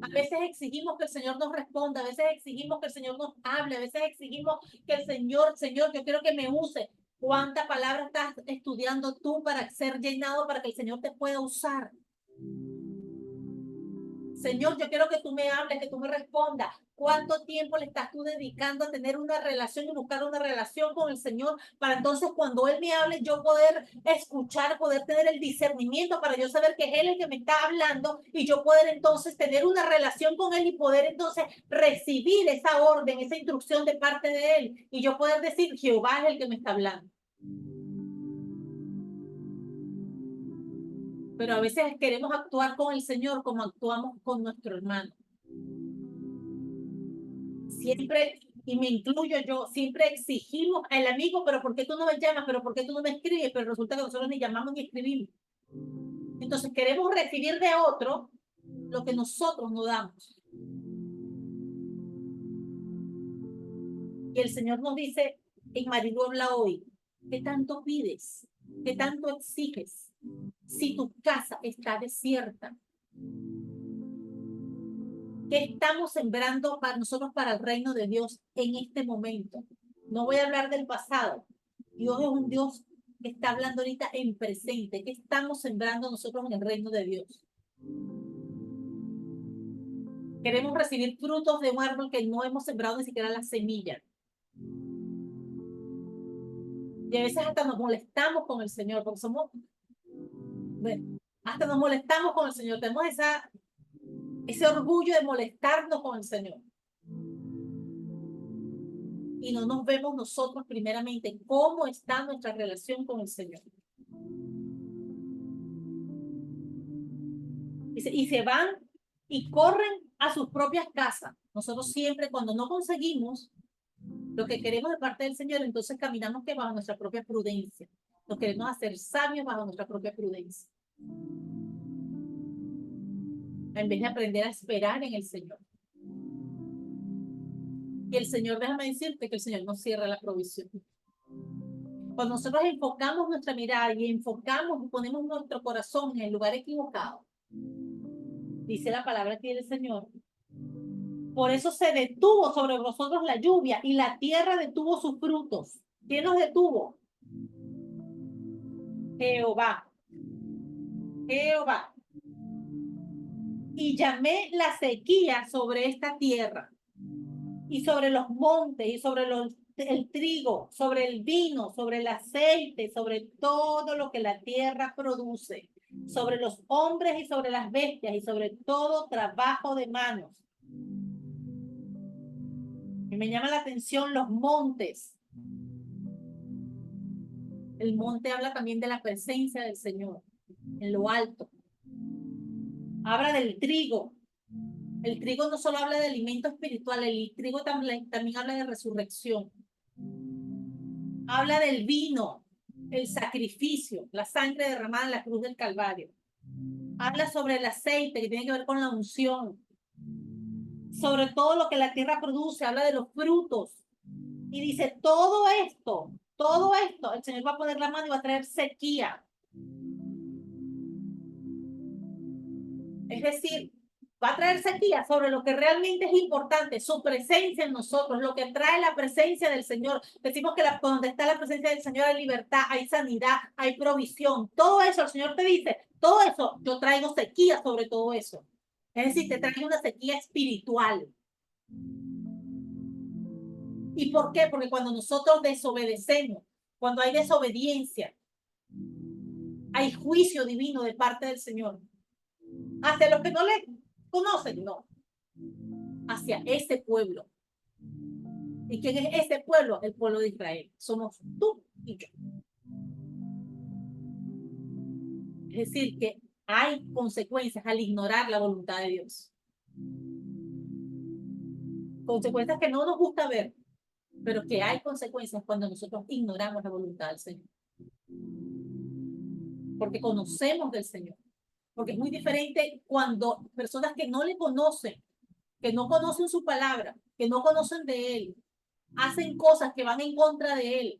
A veces exigimos que el Señor nos responda, a veces exigimos que el Señor nos hable, a veces exigimos que el Señor, yo quiero que me use. ¿Cuánta palabra estás estudiando tú para ser llenado, para que el Señor te pueda usar? Señor, yo quiero que tú me hables, que tú me respondas. ¿Cuánto tiempo le estás tú dedicando a tener una relación y buscar una relación con el Señor para entonces cuando Él me hable yo poder escuchar, poder tener el discernimiento para yo saber que es Él el que me está hablando y yo poder entonces tener una relación con Él y poder entonces recibir esa orden, esa instrucción de parte de Él y yo poder decir, Jehová es el que me está hablando? Pero a veces queremos actuar con el Señor como actuamos con nuestro hermano. Siempre, y me incluyo yo, siempre exigimos al amigo, pero ¿por qué tú no me llamas? ¿Pero por qué tú no me escribes? Pero resulta que nosotros ni llamamos ni escribimos. Entonces queremos recibir de otro lo que nosotros no damos. Y el Señor nos dice en Marilu habla hoy, ¿qué tanto pides? ¿Qué tanto exiges? Si tu casa está desierta, ¿qué estamos sembrando para nosotros, para el reino de Dios en este momento? No voy a hablar del pasado. Dios es un Dios que está hablando ahorita en presente. ¿Qué estamos sembrando nosotros en el reino de Dios? Queremos recibir frutos de un árbol que no hemos sembrado ni siquiera la semilla. Y a veces hasta nos molestamos con el Señor, porque somos, bueno, hasta nos molestamos con el Señor. Tenemos esa ese orgullo de molestarnos con el Señor. Y no nos vemos nosotros primeramente cómo está nuestra relación con el Señor. Y se van y corren a sus propias casas. Nosotros siempre cuando no conseguimos lo que queremos de parte del Señor, entonces caminamos que bajo nuestra propia prudencia. Nos queremos hacer sabios bajo nuestra propia prudencia. En vez de aprender a esperar en el Señor. Y el Señor, déjame decirte que el Señor nos cierra la provisión. Cuando nosotros enfocamos nuestra mirada y enfocamos y ponemos nuestro corazón en el lugar equivocado, dice la palabra aquí del Señor, por eso se detuvo sobre vosotros la lluvia y la tierra detuvo sus frutos. ¿Quién los detuvo? Jehová. Jehová. Y llamé la sequía sobre esta tierra y sobre los montes y sobre el trigo, sobre el vino, sobre el aceite, sobre todo lo que la tierra produce, sobre los hombres y sobre las bestias y sobre todo trabajo de manos. Y me llama la atención los montes. El monte habla también de la presencia del Señor en lo alto. Habla del trigo. El trigo no solo habla de alimento espiritual, el trigo también habla de resurrección. Habla del vino, el sacrificio, la sangre derramada en la cruz del Calvario. Habla sobre el aceite que tiene que ver con la unción. Sobre todo lo que la tierra produce, habla de los frutos. Y dice, todo esto, el Señor va a poner la mano y va a traer sequía. Es decir, va a traer sequía sobre lo que realmente es importante, su presencia en nosotros, lo que trae la presencia del Señor. Decimos que donde está la presencia del Señor hay libertad, hay sanidad, hay provisión. Todo eso, el Señor te dice, todo eso, yo traigo sequía sobre todo eso. Es decir, te traigo una sequía espiritual. ¿Y por qué? Porque cuando nosotros desobedecemos, cuando hay desobediencia, hay juicio divino de parte del Señor. Hacia los que no le conocen, no. Hacia ese pueblo. ¿Y quién es ese pueblo? El pueblo de Israel. Somos tú y yo. Es decir, que hay consecuencias al ignorar la voluntad de Dios. Consecuencias que no nos gusta ver, pero que hay consecuencias cuando nosotros ignoramos la voluntad del Señor. Porque conocemos del Señor. Porque es muy diferente cuando personas que no le conocen, que no conocen su palabra, que no conocen de Él, hacen cosas que van en contra de Él.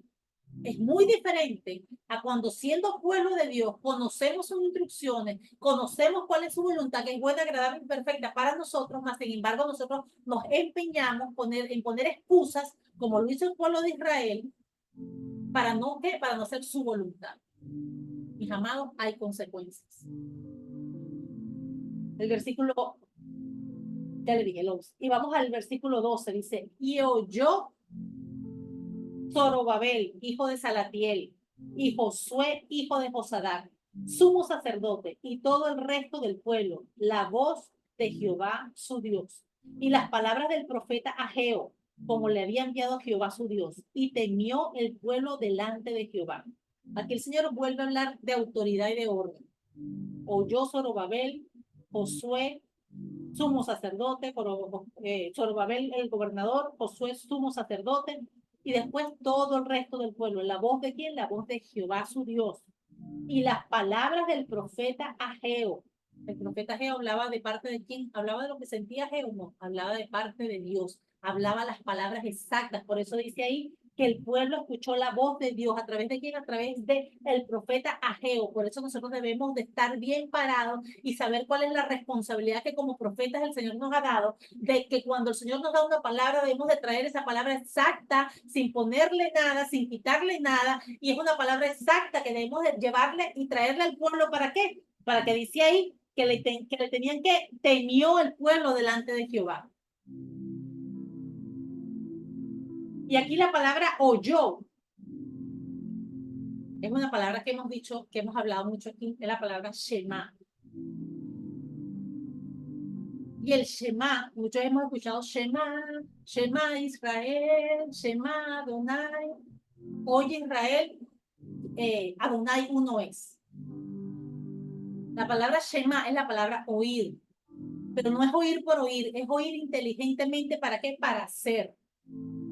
Es muy diferente a cuando siendo pueblo de Dios conocemos sus instrucciones, conocemos cuál es su voluntad, que es buena, agradable y perfecta para nosotros, mas sin embargo nosotros nos empeñamos en poner excusas, como lo hizo el pueblo de Israel, para no hacer su voluntad. Mis amados, hay consecuencias. El versículo, ya le dije, el 11. Y vamos al versículo 12, dice, y oyó Zorobabel, hijo de Salatiel, y Josué, hijo de Josadac, sumo sacerdote, y todo el resto del pueblo, la voz de Jehová su Dios, y las palabras del profeta Ageo, como le había enviado Jehová su Dios, y temió el pueblo delante de Jehová. Aquí el Señor vuelve a hablar de autoridad y de orden. Oyó Zorobabel, Josué, sumo sacerdote, Zorobabel el gobernador, Josué sumo sacerdote, y después todo el resto del pueblo. ¿La voz de quién? La voz de Jehová su Dios. Y las palabras del profeta Ageo. El profeta Ageo hablaba de parte de quién? ¿Hablaba de lo que sentía Ageo? No, hablaba de parte de Dios. Hablaba las palabras exactas. Por eso dice ahí que el pueblo escuchó la voz de Dios. ¿A través de quién? A través de el profeta Ageo. Por eso nosotros debemos de estar bien parados y saber cuál es la responsabilidad que como profetas el Señor nos ha dado, de que cuando el Señor nos da una palabra debemos de traer esa palabra exacta, sin ponerle nada, sin quitarle nada, y es una palabra exacta que debemos de llevarle y traerle al pueblo. ¿Para qué? Para que dice ahí que le tenían que temió el pueblo delante de Jehová. Y aquí la palabra oyó es una palabra que hemos dicho, que hemos hablado mucho aquí, es la palabra Shema. Y el Shema, muchos hemos escuchado Shema, Shema Israel, Shema Adonai. Oye Israel, Adonai uno es. La palabra Shema es la palabra oír, pero no es oír por oír, es oír inteligentemente. ¿Para qué? Para hacer.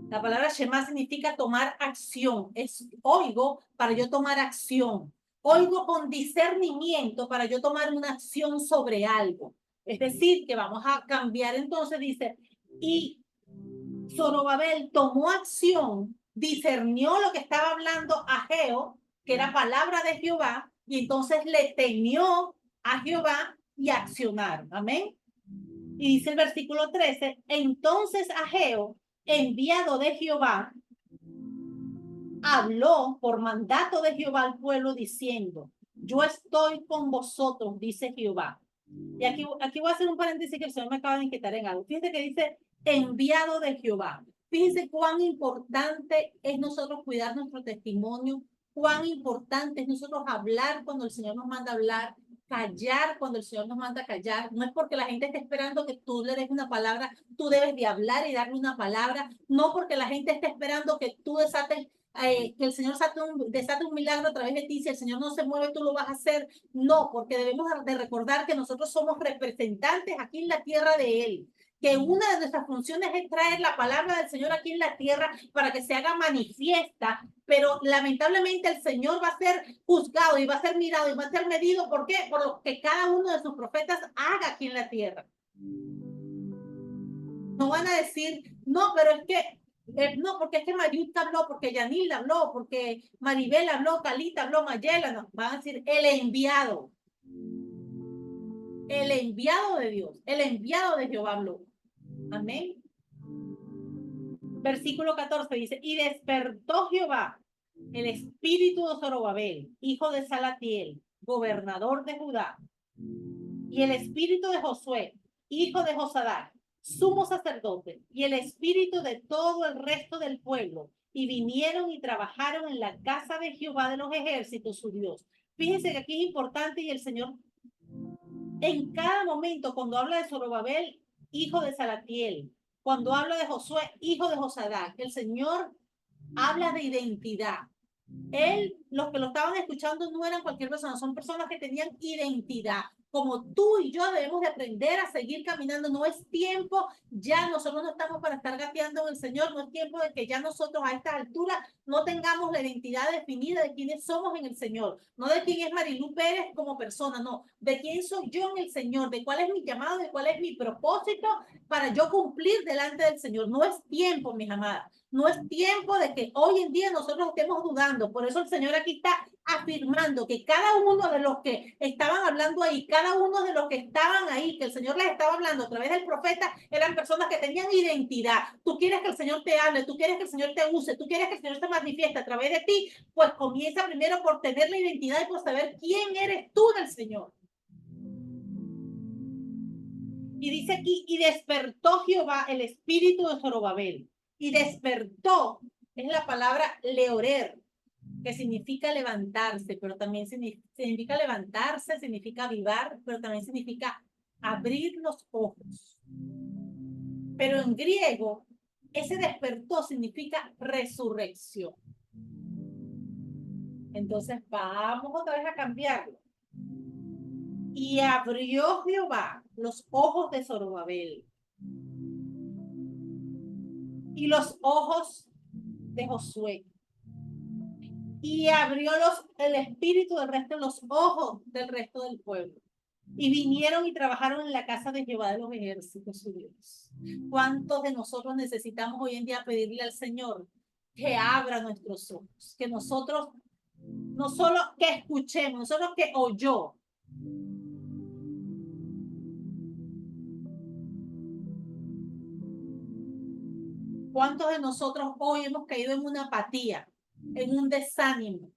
La palabra Shema significa tomar acción. Es oigo para yo tomar acción. Oigo con discernimiento para yo tomar una acción sobre algo. Es decir, que vamos a cambiar entonces, dice, y Zorobabel tomó acción, discernió lo que estaba hablando Ageo, que era palabra de Jehová, y entonces le temió a Jehová y accionaron. Amén. Y dice el versículo 13, entonces Ageo, enviado de Jehová, habló por mandato de Jehová al pueblo diciendo, yo estoy con vosotros, dice Jehová. Y aquí voy a hacer un paréntesis que el Señor me acaba de inquietar en algo. Fíjense que dice enviado de Jehová. Fíjense cuán importante es nosotros cuidar nuestro testimonio, cuán importante es nosotros hablar cuando el Señor nos manda hablar, callar cuando el Señor nos manda callar. No es porque la gente esté esperando que tú le des una palabra, tú debes de hablar y darle una palabra. No porque la gente esté esperando que tú desates que el Señor desate un milagro a través de ti. Si el Señor no se mueve, tú lo vas a hacer. No, porque debemos de recordar que nosotros somos representantes aquí en la tierra de Él. Que una de nuestras funciones es traer la palabra del Señor aquí en la tierra para que se haga manifiesta, pero lamentablemente el Señor va a ser juzgado y va a ser mirado y va a ser medido. ¿Por qué? Por lo que cada uno de sus profetas haga aquí en la tierra. No van a decir, no, pero es que no, porque es que Mariuta habló, porque Yanil habló, porque Maribel habló, Calita habló, Mayela, no, van a decir el enviado de Dios, el enviado de Jehová habló. Amén. Versículo 14 dice, y despertó Jehová el espíritu de Zorobabel, hijo de Salatiel, gobernador de Judá, y el espíritu de Josué, hijo de Josadac, sumo sacerdote, y el espíritu de todo el resto del pueblo, y vinieron y trabajaron en la casa de Jehová de los ejércitos, su Dios. Fíjense que aquí es importante y el Señor en cada momento, cuando habla de Zorobabel, hijo de Salatiel, cuando habla de Josué, hijo de Josadac, el Señor habla de identidad. Él, los que lo estaban escuchando no eran cualquier persona, son personas que tenían identidad. Como tú y yo debemos de aprender a seguir caminando. No es tiempo, ya nosotros no estamos para estar gateando en el Señor, no es tiempo de que ya nosotros a esta altura no tengamos la identidad definida de quiénes somos en el Señor. No de quién es Marilu Pérez como persona, no. De quién soy yo en el Señor, de cuál es mi llamado, de cuál es mi propósito para yo cumplir delante del Señor. No es tiempo, mis amadas. No es tiempo de que hoy en día nosotros estemos dudando. Por eso el Señor aquí está afirmando que cada uno de los que estaban hablando ahí, cada uno de los que estaban ahí, que el Señor les estaba hablando a través del profeta, eran personas que tenían identidad. Tú quieres que el Señor te hable, tú quieres que el Señor te use, tú quieres que el Señor se manifieste a través de ti, pues comienza primero por tener la identidad y por saber quién eres tú del Señor. Y dice aquí, y despertó Jehová el espíritu de Zorobabel. Y despertó, es la palabra leorer, que significa levantarse, pero también significa levantarse, significa avivar, pero también significa abrir los ojos. Pero en griego, ese despertó significa resurrección. Entonces vamos otra vez a cambiarlo. Y abrió Jehová los ojos de Zorobabel y los ojos de Josué. Y abrió el espíritu del resto de los ojos del resto del pueblo. Y vinieron y trabajaron en la casa de Jehová de los ejércitos, su Dios. ¿Cuántos de nosotros necesitamos hoy en día pedirle al Señor que abra nuestros ojos? Que nosotros, no solo que escuchemos, nosotros que oyó. ¿Cuántos de nosotros hoy hemos caído en una apatía, en un desánimo?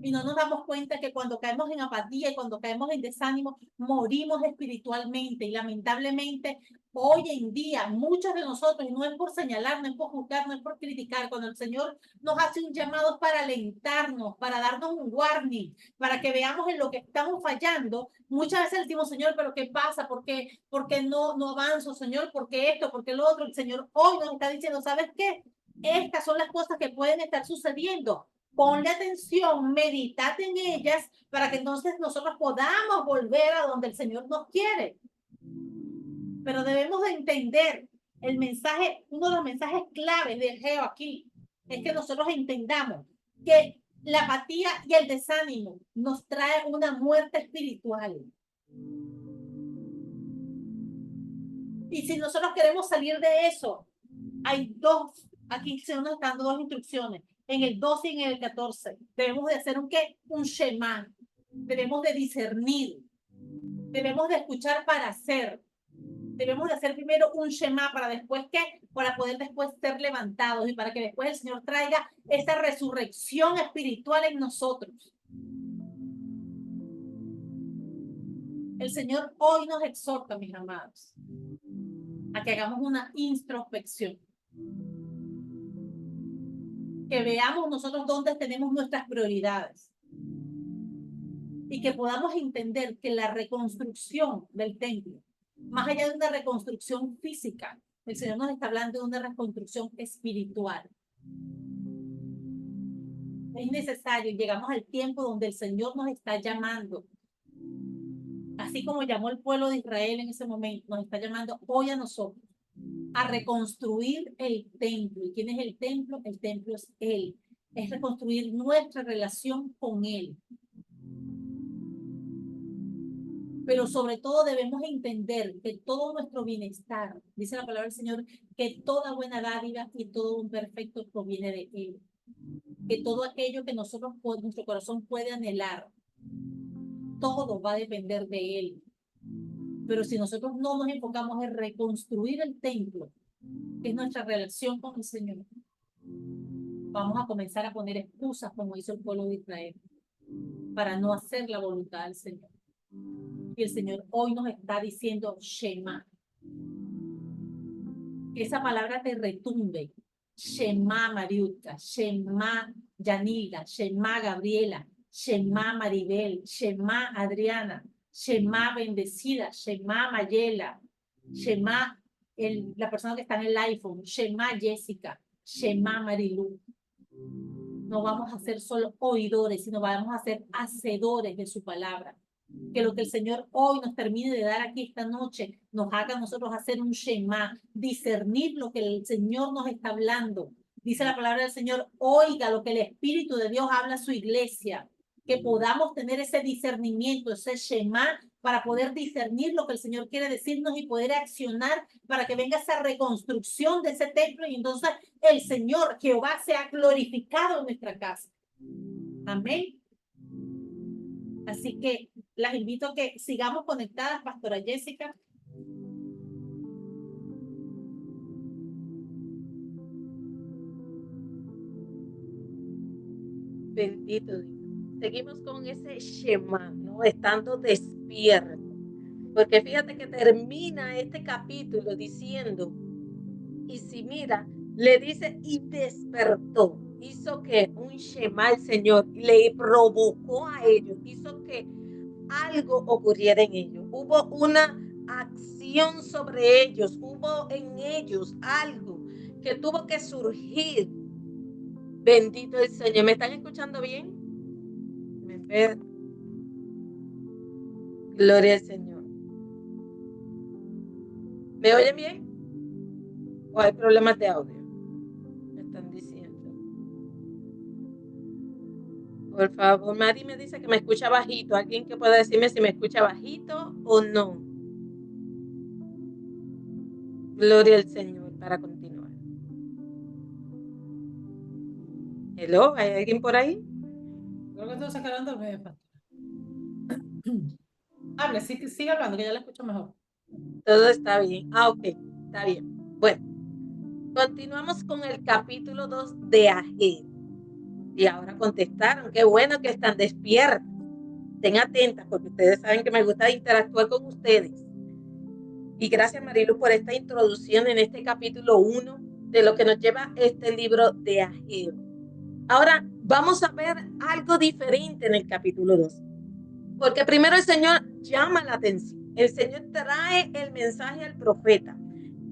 Y no nos damos cuenta que cuando caemos en apatía y cuando caemos en desánimo, morimos espiritualmente. Y lamentablemente, hoy en día, muchos de nosotros, y no es por señalar, no es por juzgar, no es por criticar, cuando el Señor nos hace un llamado para alentarnos, para darnos un warning, para que veamos en lo que estamos fallando, muchas veces decimos, Señor, ¿pero qué pasa? ¿Por qué no avanzo, Señor? ¿Por qué esto? ¿Por qué lo otro? El Señor hoy nos está diciendo, ¿sabes qué? Estas son las cosas que pueden estar sucediendo. Ponle atención, meditate en ellas para que entonces nosotros podamos volver a donde el Señor nos quiere. Pero debemos de entender el mensaje, uno de los mensajes claves de Geo aquí, es que nosotros entendamos que la apatía y el desánimo nos trae una muerte espiritual. Y si nosotros queremos salir de eso, hay dos, aquí se nos están dando dos instrucciones, en el 12 y en el 14. Debemos de hacer un qué, un shema. Debemos de discernir, debemos de escuchar para hacer. Debemos de hacer primero un shema para después qué, para poder después ser levantados y para que después el Señor traiga esa resurrección espiritual en nosotros. El Señor hoy nos exhorta, mis amados, a que hagamos una introspección. Que veamos nosotros dónde tenemos nuestras prioridades. Y que podamos entender que la reconstrucción del templo, más allá de una reconstrucción física, el Señor nos está hablando de una reconstrucción espiritual. Es necesario, llegamos al tiempo donde el Señor nos está llamando. Así como llamó el pueblo de Israel en ese momento, nos está llamando hoy a nosotros a reconstruir el templo. ¿Y quién es el templo? El templo es Él. Es reconstruir nuestra relación con Él. Pero sobre todo debemos entender que todo nuestro bienestar, dice la palabra del Señor, que toda buena dádiva y todo un perfecto proviene de Él. Que todo aquello que nosotros, nuestro corazón puede anhelar, todo va a depender de Él. Pero si nosotros no nos enfocamos en reconstruir el templo, que es nuestra relación con el Señor, vamos a comenzar a poner excusas como hizo el pueblo de Israel para no hacer la voluntad del Señor. Y el Señor hoy nos está diciendo Shema. Que esa palabra te retumbe. Shema Mariuta, Shema Yanila, Shema Gabriela, Shema Maribel, Shema Adriana, Shema Bendecida, Shema Mayela, Shema la persona que está en el iPhone, Shema Jessica, Shema Marilu. No vamos a ser solo oidores, sino vamos a ser hacedores de su palabra. Que lo que el Señor hoy nos termine de dar aquí esta noche nos haga a nosotros hacer un shema, discernir lo que el Señor nos está hablando. Dice la palabra del Señor, oiga lo que el Espíritu de Dios habla a su iglesia, que podamos tener ese discernimiento, ese shema, para poder discernir lo que el Señor quiere decirnos y poder accionar para que venga esa reconstrucción de ese templo y entonces el Señor, Jehová, sea glorificado en nuestra casa. Amén. Así que las invito a que sigamos conectadas, Pastora Jessica. Bendito Dios. Seguimos con ese Shema, ¿no? Estando despierto. Porque fíjate que termina este capítulo diciendo, y si mira, le dice, y despertó. Hizo que un Shema al Señor le provocó a ellos, hizo que algo ocurriera en ellos. Hubo una acción sobre ellos, hubo en ellos algo que tuvo que surgir. Bendito el Señor. ¿Me están escuchando bien? Gloria al Señor. ¿Me oyen bien? ¿O hay problemas de audio? Me están diciendo. Por favor, Mari me dice que me escucha bajito. ¿Alguien que pueda decirme si me escucha bajito o no? Gloria al Señor para continuar. Hello, ¿hay alguien por ahí? Creo que estoy sacando el medio. Hable, sigue hablando, que ya la escucho mejor. Todo está bien. Ah, ok, está bien. Bueno, continuamos con el capítulo 2 de Ageo. Y ahora contestaron, qué bueno que están despiertas. Estén atentas porque ustedes saben que me gusta interactuar con ustedes. Y gracias, Marilu, por esta introducción en este capítulo 1 de lo que nos lleva este libro de Ageo. Ahora vamos a ver algo diferente en el capítulo 2. Porque primero el Señor llama la atención. El Señor trae el mensaje al profeta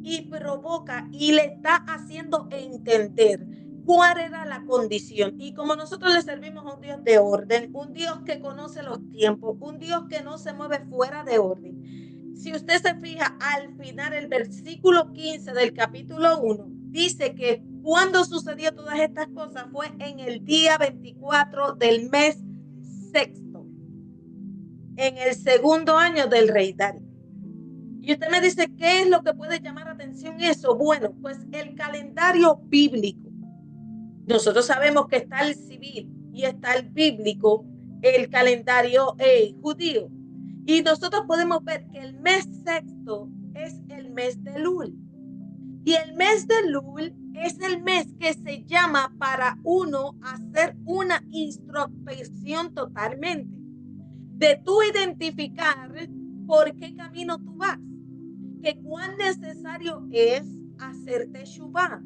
y provoca y le está haciendo entender cuál era la condición. Y como nosotros le servimos a un Dios de orden, un Dios que conoce los tiempos, un Dios que no se mueve fuera de orden. Si usted se fija al final, el versículo 15 del capítulo 1 dice que cuando sucedió todas estas cosas fue en el día 24 del mes sexto, en el segundo año del rey Darío. Y usted me dice, ¿qué es lo que puede llamar la atención eso? Bueno, pues el calendario bíblico. Nosotros sabemos que está el civil y está el bíblico, el calendario judío. Y nosotros podemos ver que el mes sexto es el mes de Lul. Y el mes de Lul es el mes que se llama para uno hacer una introspección totalmente. De tú identificar por qué camino tú vas. Que cuán necesario es hacer teshuvá,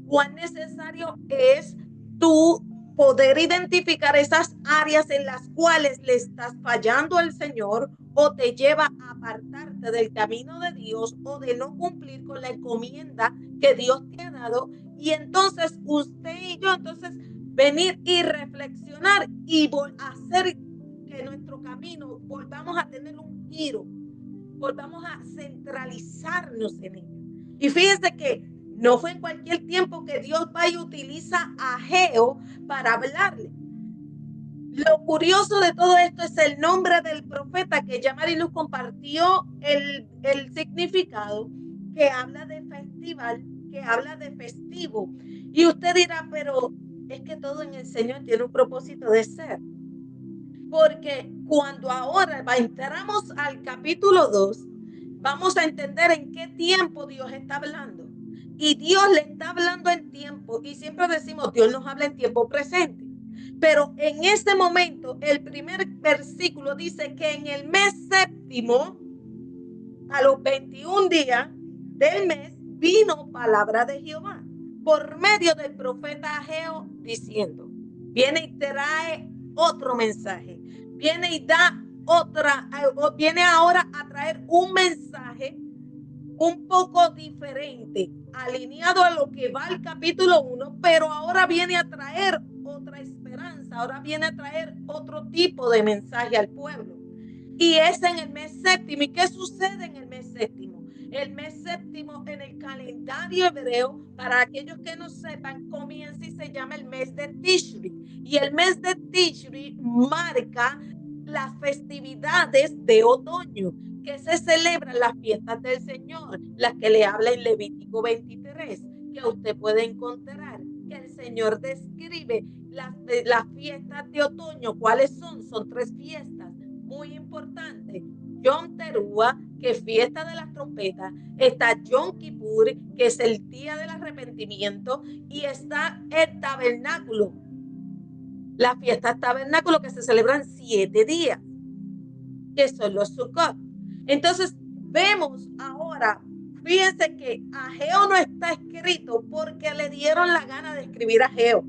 cuán necesario es tú poder identificar esas áreas en las cuales le estás fallando al Señor o te lleva a apartarte del camino de Dios o de no cumplir con la encomienda que Dios te ha dado. Y entonces usted y yo, entonces venir y reflexionar y hacer que nuestro camino volvamos a tener un giro, volvamos a centralizarnos en ello. Y fíjense que no fue en cualquier tiempo que Dios va y utiliza a Ageo para hablarle. Lo curioso de todo esto es el nombre del profeta, que ya Mariluz compartió el significado, que habla de festival, que habla de festivo. Y usted dirá, pero es que todo en el Señor tiene un propósito de ser. Porque cuando ahora entramos al capítulo 2, vamos a entender en qué tiempo Dios está hablando. Y Dios le está hablando en tiempo, y siempre decimos, Dios nos habla en tiempo presente. Pero en este momento, el primer versículo dice que en el mes séptimo, a los 21 días del mes, vino palabra de Jehová por medio del profeta Ageo diciendo, viene y trae otro mensaje, viene y da otra, viene ahora a traer un mensaje un poco diferente, alineado a lo que va el capítulo 1, pero ahora viene a traer otra esperanza, ahora viene a traer otro tipo de mensaje al pueblo. Y es en el mes séptimo. ¿Y qué sucede en el mes séptimo? El mes séptimo en el calendario hebreo, para aquellos que no sepan, comienza y se llama el mes de Tishri. Y el mes de Tishri marca las festividades de otoño, que se celebran las fiestas del Señor, las que le habla en Levítico 23, que usted puede encontrar, que el Señor describe las fiestas de otoño. ¿Cuáles son? Son 3 fiestas muy importantes. Yom Teruah, que es fiesta de las trompetas, está Yom Kippur, que es el día del arrepentimiento, y está el tabernáculo, las fiestas tabernáculo, que se celebran 7 días, que son los Sukkot. Entonces vemos ahora, fíjense que Ageo no está escrito porque le dieron la gana de escribir Ageo.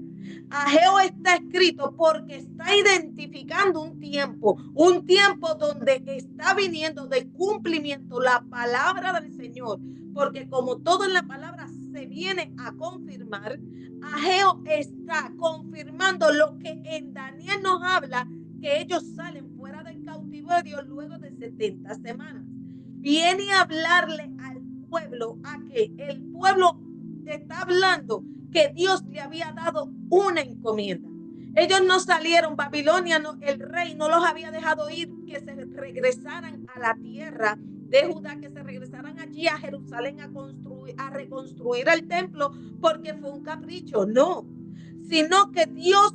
Ageo está escrito porque está identificando un tiempo donde está viniendo de cumplimiento la palabra del Señor, porque como todo en la palabra se viene a confirmar, Ageo está confirmando lo que en Daniel nos habla, que ellos salen fuera del cautiverio luego de 70 semanas. Viene a hablarle al pueblo, a que el pueblo está hablando que Dios le había dado una encomienda. Ellos no salieron, Babilonia, no, el rey no los había dejado ir, que se regresaran a la tierra de Judá, que se regresaran allí a Jerusalén a reconstruir el templo, porque fue un capricho, no, sino que Dios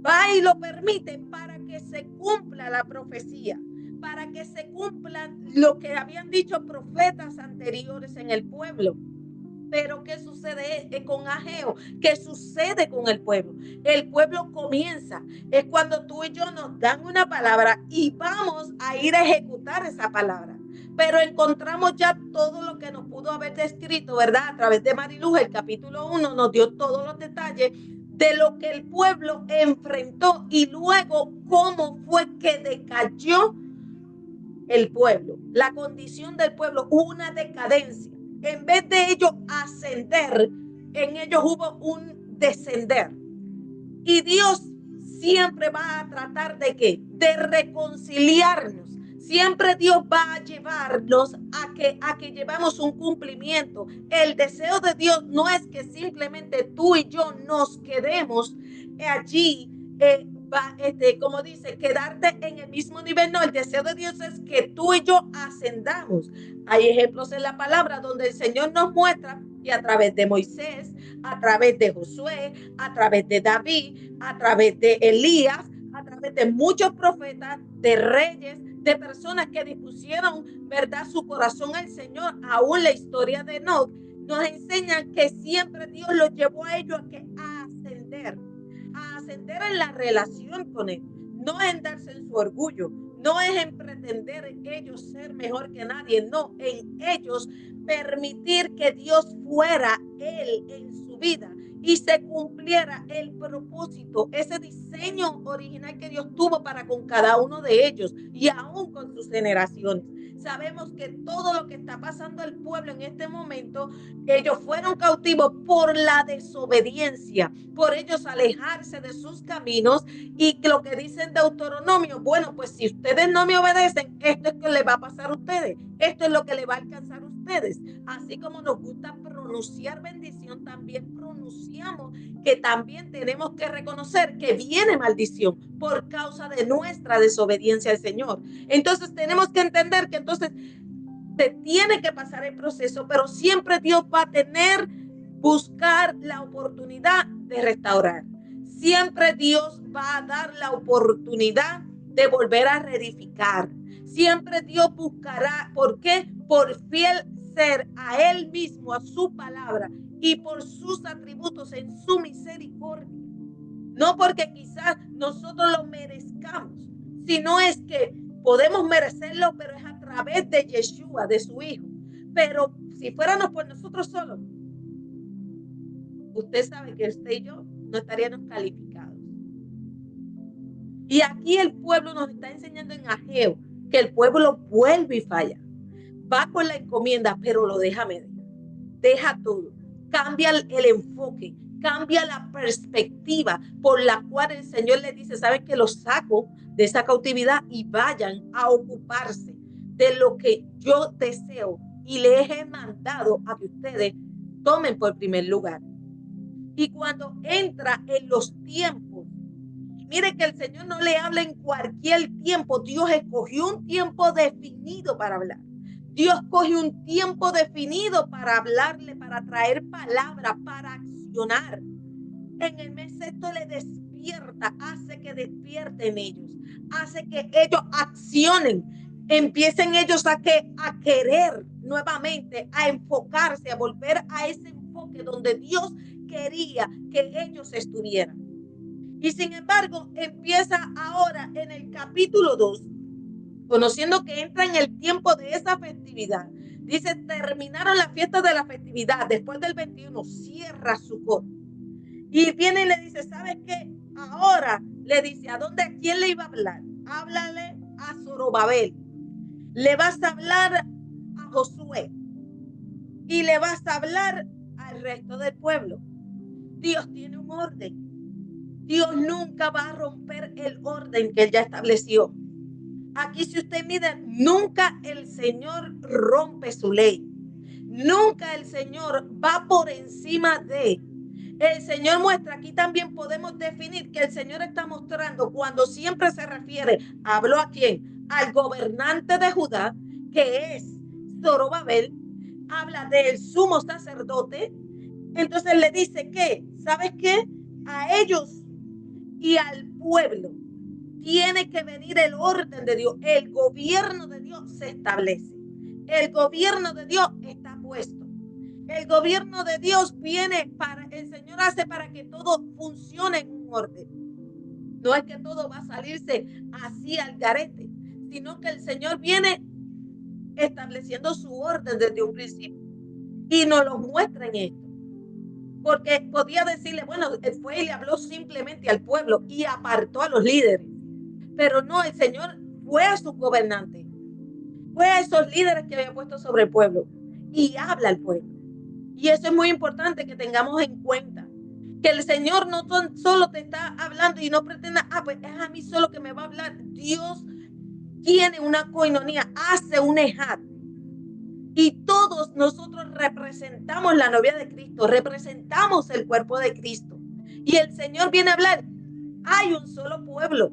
va y lo permite para que se cumpla la profecía, para que se cumplan lo que habían dicho profetas anteriores en el pueblo. Pero ¿qué sucede con Ageo? ¿Qué sucede con el pueblo? El pueblo comienza. Es cuando tú y yo nos dan una palabra y vamos a ir a ejecutar esa palabra. Pero encontramos ya todo lo que nos pudo haber descrito, ¿verdad? A través de Mariluz, el capítulo 1 nos dio todos los detalles de lo que el pueblo enfrentó y luego cómo fue que decayó el pueblo, la condición del pueblo, una decadencia. En vez de ellos ascender, en ellos hubo un descender. Y Dios siempre va a tratar de ¿qué? De reconciliarnos. Siempre Dios va a llevarnos a que llevamos un cumplimiento. El deseo de Dios no es que simplemente tú y yo nos quedemos allí, como dice, quedarte en el mismo nivel. No, el deseo de Dios es que tú y yo ascendamos. Hay ejemplos en la palabra donde el Señor nos muestra que a través de Moisés, a través de Josué, a través de David, a través de Elías, a través de muchos profetas, de reyes, de personas que dispusieron, ¿verdad?, su corazón al Señor. Aún la historia de Enoch nos enseña que siempre Dios los llevó a ellos a ascender en la relación con Él, no en darse en su orgullo, no es en pretender en ellos ser mejor que nadie, no, en ellos permitir que Dios fuera Él en su vida y se cumpliera el propósito, ese diseño original que Dios tuvo para con cada uno de ellos y aún con sus generaciones. Sabemos que todo lo que está pasando al pueblo en este momento, ellos fueron cautivos por la desobediencia, por ellos alejarse de sus caminos y lo que dice en Deuteronomio, bueno, pues si ustedes no me obedecen, esto es que le va a pasar a ustedes, esto es lo que le va a alcanzar a ustedes. Así como nos gusta pronunciar bendición, también pronunciamos que también tenemos que reconocer que viene maldición por causa de nuestra desobediencia al Señor. Entonces tenemos que entender que entonces se tiene que pasar el proceso, pero siempre Dios va a buscar la oportunidad de restaurar. Siempre Dios va a dar la oportunidad de volver a reedificar. Siempre Dios buscará, ¿por qué? Por fiel ser a Él mismo, a su palabra y por sus atributos en su misericordia. No porque quizás nosotros lo merezcamos, sino es que podemos merecerlo, pero es a través de Yeshua, de su Hijo. Pero si fuéramos por nosotros solos, usted sabe que usted y yo no estaríamos calificados. Y aquí el pueblo nos está enseñando en Ageo que el pueblo vuelve y falla. Va con la encomienda, pero lo deja medio. Deja todo. Cambia el enfoque, cambia la perspectiva por la cual el Señor le dice, ¿saben que los saco de esa cautividad y vayan a ocuparse de lo que yo deseo y les he mandado a que ustedes tomen por primer lugar? Y cuando entra en los tiempos, mire que el Señor no le habla en cualquier tiempo. Dios escogió un tiempo definido para hablar. Dios coge un tiempo definido para hablarle, para traer palabra, para accionar. En el mes sexto le despierta, hace que despierten ellos, hace que ellos accionen, empiecen ellos a querer nuevamente, a enfocarse, a volver a ese enfoque donde Dios quería que ellos estuvieran. Y sin embargo, empieza ahora en el capítulo 2, conociendo que entra en el tiempo de esa festividad. Dice, terminaron la fiesta de la festividad, después del 21, cierra Sucot. Y viene y le dice, ¿sabes qué? Ahora le dice, ¿a quién le iba a hablar? Háblale a Zorobabel. Le vas a hablar a Josué. Y le vas a hablar al resto del pueblo. Dios tiene un orden. Dios nunca va a romper el orden que Él ya estableció. Aquí si usted mide, nunca el Señor rompe su ley. Nunca el Señor va por encima de. El Señor muestra, aquí también podemos definir que el Señor está mostrando cuando siempre se refiere, ¿habló a quién? Al gobernante de Judá, que es Zorobabel, habla del sumo sacerdote. Entonces le dice que, ¿sabes qué? A ellos y al pueblo tiene que venir el orden de Dios. El gobierno de Dios se establece. El gobierno de Dios está puesto. El gobierno de Dios viene el Señor hace para que todo funcione en un orden. No es que todo va a salirse así al garete, sino que el Señor viene estableciendo su orden desde un principio y nos lo muestra en esto. Porque podía decirle, bueno, fue y le habló simplemente al pueblo y apartó a los líderes. Pero no, el Señor fue a sus gobernantes, fue a esos líderes que había puesto sobre el pueblo y habla al pueblo. Y eso es muy importante que tengamos en cuenta. Que el Señor no solo te está hablando y no pretenda, pues es a mí solo que me va a hablar. Dios tiene una coinonía, hace un ejat. Y todos nosotros representamos la novia de Cristo, representamos el cuerpo de Cristo. Y el Señor viene a hablar, hay un solo pueblo.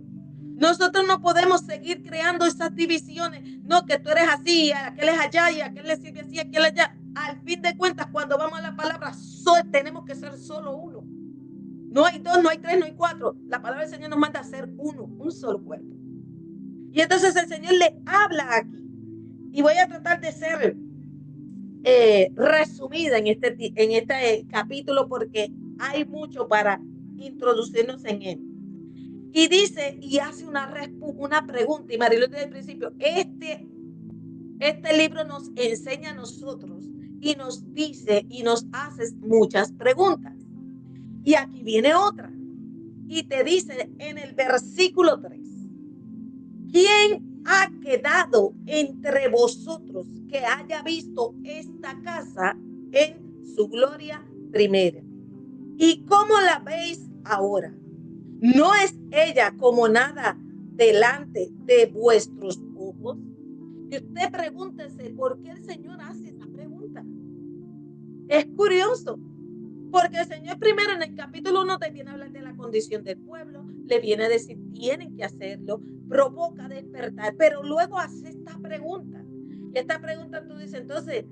Nosotros no podemos seguir creando esas divisiones. No, que tú eres así, aquel es allá y aquel le sirve así, aquel allá. Al fin de cuentas, cuando vamos a la palabra, tenemos que ser solo uno. No hay dos, no hay tres, no hay cuatro. La palabra del Señor nos manda a ser uno, un solo cuerpo. Y entonces el Señor le habla aquí. Y voy a tratar de ser resumida en este capítulo porque hay mucho para introducirnos en él. Y dice, y hace una pregunta, y Marilu desde el principio, este libro nos enseña a nosotros y nos dice y nos hace muchas preguntas. Y aquí viene otra. Y te dice en el versículo 3, ¿quién ha quedado entre vosotros que haya visto esta casa en su gloria primera? ¿Y cómo la veis ahora? ¿No es ella como nada delante de vuestros ojos? Y usted pregúntese por qué el Señor hace esa pregunta. Es curioso, porque el Señor primero en el capítulo 1 te viene a hablar de la condición del pueblo, le viene a decir tienen que hacerlo, provoca despertar, pero luego hace esta pregunta. Y esta pregunta tú dices, entonces,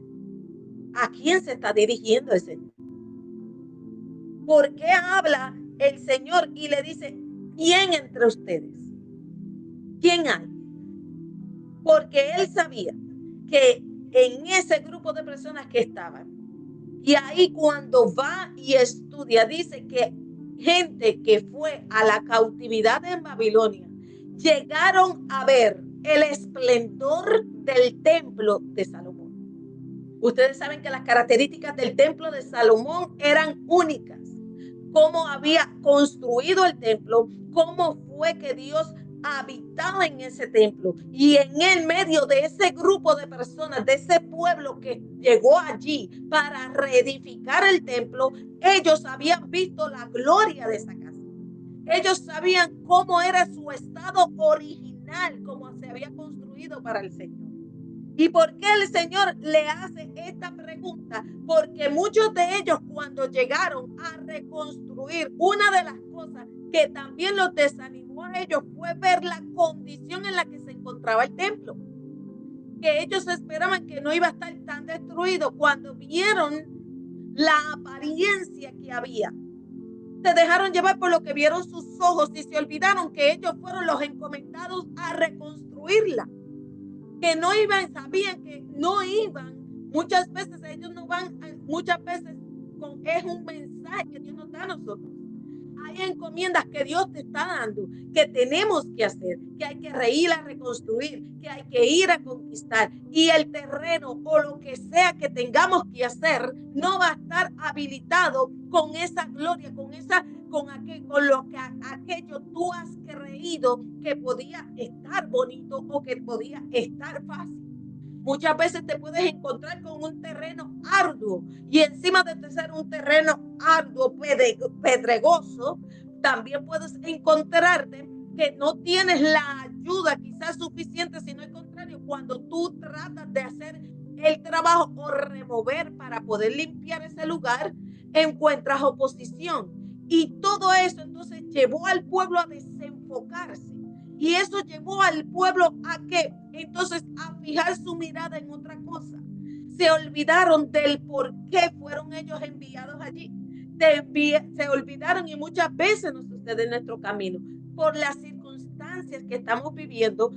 ¿a quién se está dirigiendo el Señor? ¿Por qué habla el Señor y le dice, ¿quién entre ustedes? ¿Quién hay? Porque él sabía que en ese grupo de personas que estaban, y ahí cuando va y estudia, dice que gente que fue a la cautividad en Babilonia llegaron a ver el esplendor del templo de Salomón. Ustedes saben que las características del templo de Salomón eran únicas. Cómo había construido el templo, cómo fue que Dios habitaba en ese templo y en el medio de ese grupo de personas, de ese pueblo que llegó allí para reedificar el templo, ellos habían visto la gloria de esa casa. Ellos sabían cómo era su estado original, cómo se había construido para el Señor. ¿Y por qué el Señor le hace esta pregunta? Porque muchos de ellos cuando llegaron a reconstruir, una de las cosas que también los desanimó a ellos fue ver la condición en la que se encontraba el templo. Que ellos esperaban que no iba a estar tan destruido cuando vieron la apariencia que había. Se dejaron llevar por lo que vieron sus ojos y se olvidaron que ellos fueron los encomendados a reconstruirla. Que no iban, sabían que no iban. Muchas veces ellos no van, muchas veces es un mensaje que Dios nos da a nosotros. Hay encomiendas que Dios te está dando, que tenemos que hacer, que hay que ir a reconstruir, que hay que ir a conquistar. Y el terreno o lo que sea que tengamos que hacer no va a estar habilitado con esa gloria, con lo que aquello tú has creído que podía estar bonito o que podía estar fácil. Muchas veces te puedes encontrar con un terreno arduo y encima de ser un terreno arduo, pedregoso, también puedes encontrarte que no tienes la ayuda quizás suficiente, sino al contrario, cuando tú tratas de hacer el trabajo o remover para poder limpiar ese lugar, encuentras oposición. Y todo eso entonces llevó al pueblo a desenfocarse. Y eso llevó al pueblo a que entonces a fijar su mirada en otra cosa. Se olvidaron del por qué fueron ellos enviados allí. Se olvidaron y muchas veces nos sucede en nuestro camino. Por las circunstancias que estamos viviendo,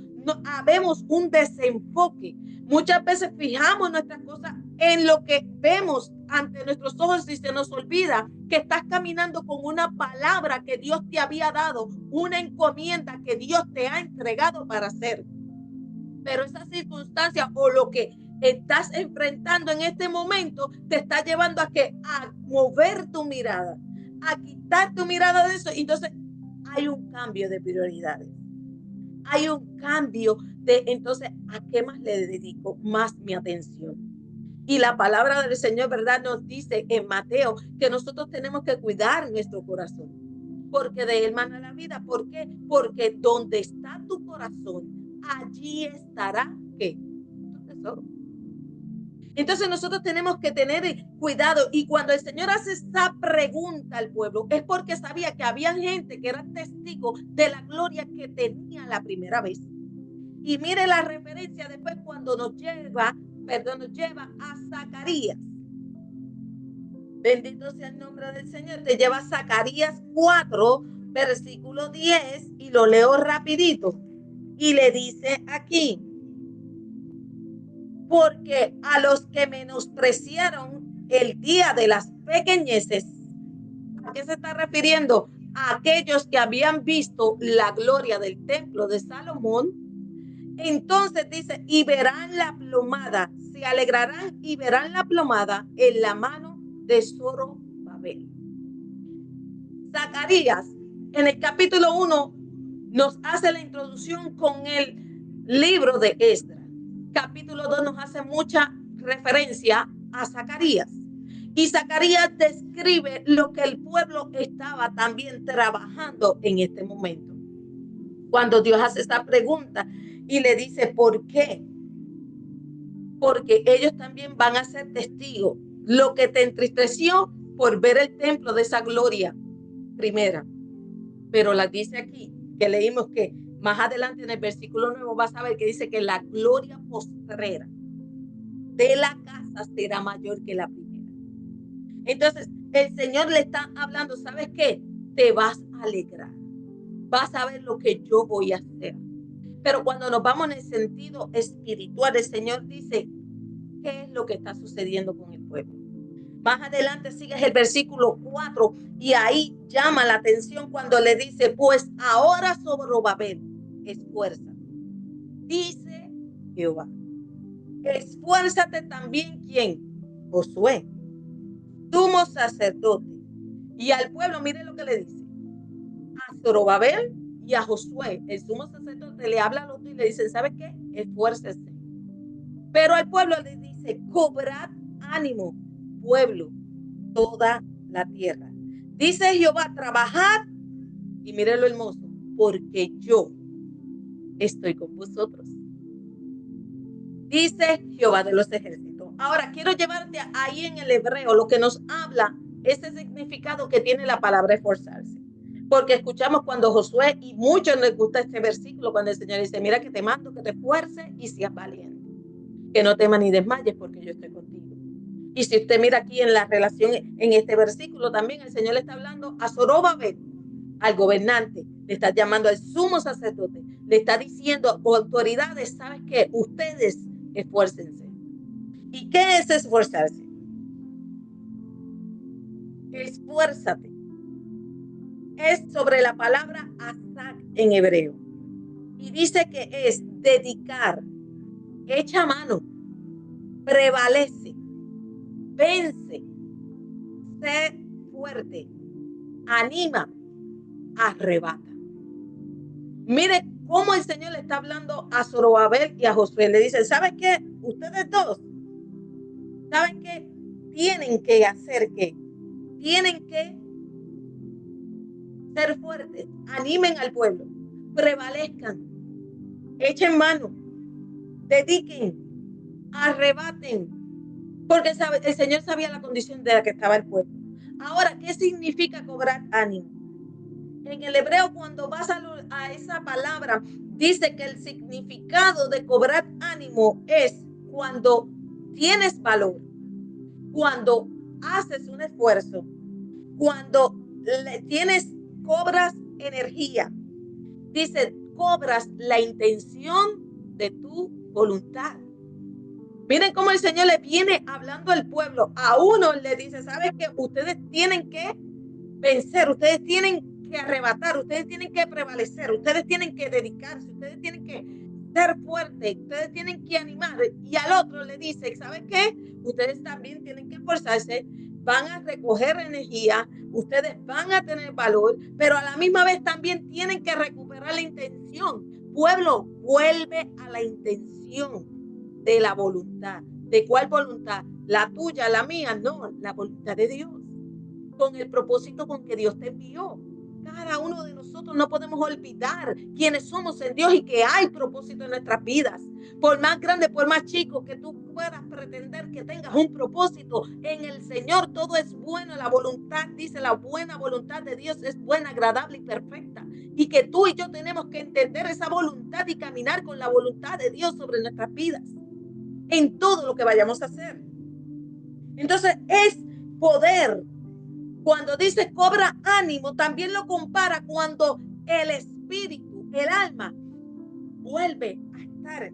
habemos un desenfoque. Muchas veces fijamos nuestras cosas en lo que vemos ante nuestros ojos y se nos olvida que estás caminando con una palabra que Dios te había dado, una encomienda que Dios te ha entregado para hacer. Pero esa circunstancia o lo que estás enfrentando en este momento te está llevando a mover tu mirada, a quitar tu mirada de eso. Entonces hay un cambio de prioridades. Hay un cambio de, entonces, ¿a qué más le dedico más mi atención? Y la palabra del Señor, ¿verdad? Nos dice en Mateo que nosotros tenemos que cuidar nuestro corazón, porque de él mana la vida. ¿Por qué? Porque donde está tu corazón, allí estará, ¿qué? Tu tesoro. Entonces nosotros tenemos que tener cuidado, y cuando el Señor hace esa pregunta al pueblo es porque sabía que había gente que era testigo de la gloria que tenía la primera vez. Y mire la referencia después cuando nos lleva a Zacarías. Bendito sea el nombre del Señor. Te lleva a Zacarías 4, versículo 10, y lo leo rapidito. Y le dice aquí: porque a los que menospreciaron el día de las pequeñeces, ¿a qué se está refiriendo? A aquellos que habían visto la gloria del templo de Salomón. Entonces dice, y verán la plomada, se alegrarán y verán la plomada en la mano de Zorobabel. Zacarías, en el capítulo 1, nos hace la introducción con el libro de Esdras. Capítulo 2 nos hace mucha referencia a Zacarías. Y Zacarías describe lo que el pueblo estaba también trabajando en este momento. Cuando Dios hace esta pregunta y le dice, ¿por qué? Porque ellos también van a ser testigos. Lo que te entristeció por ver el templo de esa gloria primera. Pero la dice aquí, que leímos que más adelante en el versículo 9 vas a ver que dice que la gloria postrera de la casa será mayor que la primera. Entonces, el Señor le está hablando, ¿sabes qué? Te vas a alegrar. Vas a ver lo que yo voy a hacer. Pero cuando nos vamos en el sentido espiritual, el Señor dice, ¿qué es lo que está sucediendo con el pueblo? Más adelante sigues el versículo 4 y ahí llama la atención cuando le dice, pues ahora Zorobabel, esfuérzate, dice Jehová. Esfuérzate también, ¿quién? Josué, sumo sacerdote. Y al pueblo, mire lo que le dice. A Zorobabel y a Josué, el sumo sacerdote, le habla a los dos y le dice, ¿sabes qué? Esfuércese. Pero al pueblo le dice, cobrad ánimo, pueblo, toda la tierra. Dice Jehová, trabajad, y mire lo hermoso, porque yo estoy con vosotros. Dice Jehová de los ejércitos. Ahora quiero llevarte ahí en el hebreo, lo que nos habla, ese significado que tiene la palabra esforzarse. Porque escuchamos cuando Josué, y muchos les gusta este versículo, cuando el Señor dice, mira que te mando, que te esfuerces y seas valiente. Que no temas ni desmayes porque yo estoy contigo. Y si usted mira aquí en la relación, en este versículo también, el Señor le está hablando a Zorobabel, al gobernante, le está llamando al sumo sacerdote, le está diciendo, autoridades, ¿sabes qué? Ustedes esfuércense. ¿Y qué es esforzarse? Esfuérzate. Es sobre la palabra azak en hebreo. Y dice que es dedicar, echa mano, prevalece, vence, sé fuerte, anima, arrebata. Mire cómo el Señor le está hablando a Zorobabel y a Josué. Le dice, ¿saben qué? Ustedes dos, ¿saben qué? Tienen que hacer qué? Tienen que ser fuertes, animen al pueblo, prevalezcan, echen mano, dediquen, arrebaten, porque el Señor sabía la condición de la que estaba el pueblo. Ahora, ¿qué significa cobrar ánimo? En el hebreo, cuando vas a esa palabra, dice que el significado de cobrar ánimo es cuando tienes valor, cuando haces un esfuerzo, cuando cobras energía. Dice, cobras la intención de tu voluntad. Miren cómo el Señor le viene hablando al pueblo. A uno le dice, ¿sabes qué? Ustedes tienen que vencer, ustedes tienen que arrebatar, ustedes tienen que prevalecer, ustedes tienen que dedicarse, ustedes tienen que ser fuertes, ustedes tienen que animar. Y al otro le dice, ¿sabes qué? Ustedes también tienen que esforzarse, van a recoger energía, ustedes van a tener valor, pero a la misma vez también tienen que recuperar la intención. Pueblo, vuelve a la intención de la voluntad. ¿De cuál voluntad? La tuya, la mía, no, la voluntad de Dios, con el propósito con que Dios te envió. Cada uno de nosotros no podemos olvidar quiénes somos en Dios y que hay propósito en nuestras vidas. Por más grande, por más chico que tú puedas pretender que tengas un propósito en el Señor, todo es bueno. La voluntad, dice, la buena voluntad de Dios es buena, agradable y perfecta. Y que tú y yo tenemos que entender esa voluntad y caminar con la voluntad de Dios sobre nuestras vidas, en todo lo que vayamos a hacer. Entonces es poder. Cuando dice cobra ánimo, también lo compara cuando el espíritu, el alma, vuelve a estar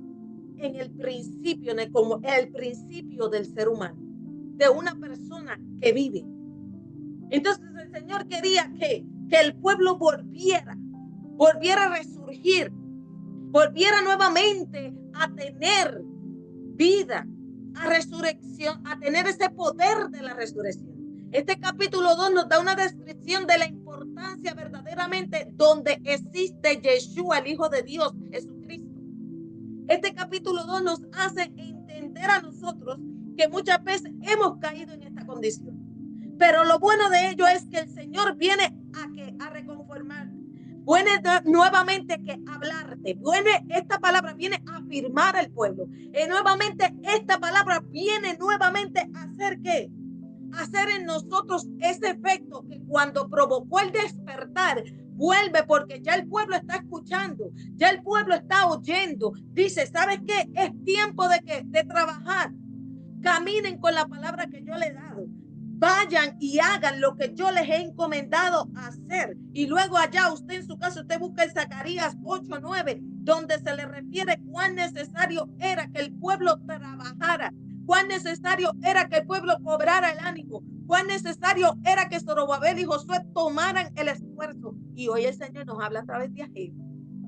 en el principio, como el principio del ser humano, de una persona que vive. Entonces el Señor quería que el pueblo volviera a resurgir, volviera nuevamente a tener vida, a resurrección, a tener ese poder de la resurrección. Este capítulo 2 nos da una descripción de la importancia verdaderamente donde existe Yeshua, el Hijo de Dios, Jesucristo. Este capítulo 2 nos hace entender a nosotros que muchas veces hemos caído en esta condición. Pero lo bueno de ello es que el Señor viene a reconformar, viene nuevamente que hablarte, esta palabra viene a afirmar al pueblo. Nuevamente esta palabra viene nuevamente a hacer ¿qué? Hacer en nosotros ese efecto que cuando provocó el despertar, vuelve, porque ya el pueblo está escuchando, ya el pueblo está oyendo. Dice, ¿sabes qué? Es tiempo de trabajar. Caminen con la palabra que yo les he dado. Vayan y hagan lo que yo les he encomendado hacer. Y luego allá usted en su casa, usted busca en Zacarías 8:9, donde se le refiere cuán necesario era que el pueblo trabajara, cuán necesario era que el pueblo cobrara el ánimo, cuán necesario era que Zorobabel y Josué tomaran el esfuerzo. Y hoy el Señor nos habla a través de Ageo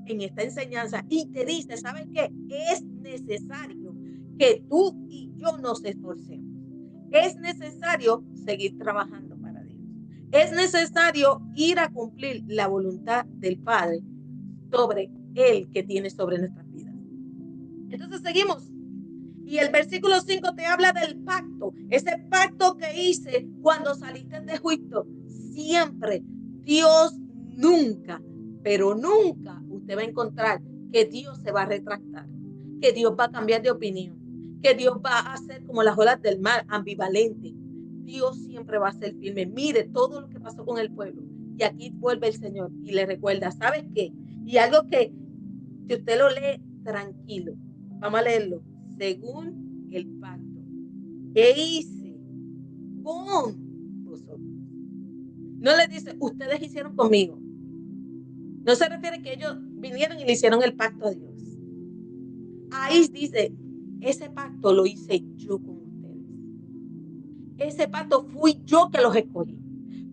en esta enseñanza y te dice, ¿sabes qué? Es necesario que tú y yo nos esforcemos. Es necesario seguir trabajando para Dios. Es necesario ir a cumplir la voluntad del Padre sobre Él que tiene sobre nuestras vidas. Entonces seguimos. Y el versículo 5 te habla del pacto, ese pacto que hice cuando saliste de Egipto. Siempre, Dios nunca, pero nunca usted va a encontrar que Dios se va a retractar, que Dios va a cambiar de opinión, que Dios va a hacer como las olas del mar, ambivalente. Dios siempre va a ser firme. Mire todo lo que pasó con el pueblo. Y aquí vuelve el Señor y le recuerda, ¿sabes qué? Y algo que si usted lo lee tranquilo, vamos a leerlo. Según el pacto que hice con vosotros. No le dice, ustedes hicieron conmigo. No se refiere que ellos vinieron y le hicieron el pacto a Dios. Ahí dice, ese pacto lo hice yo con ustedes. Ese pacto fui yo que los escogí.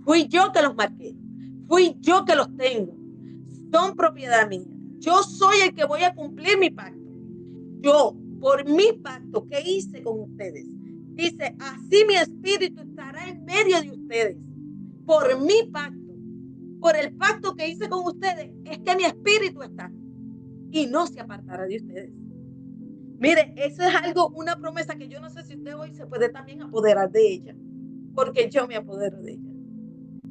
Fui yo que los marqué. Fui yo que los tengo. Son propiedad mía. Yo soy el que voy a cumplir mi pacto. Yo, por mi pacto que hice con ustedes, dice, así mi espíritu estará en medio de ustedes. Por mi pacto, por el pacto que hice con ustedes, es que mi espíritu está y no se apartará de ustedes. Mire, eso es algo, una promesa que yo no sé si usted hoy se puede también apoderar de ella, porque yo me apodero de ella.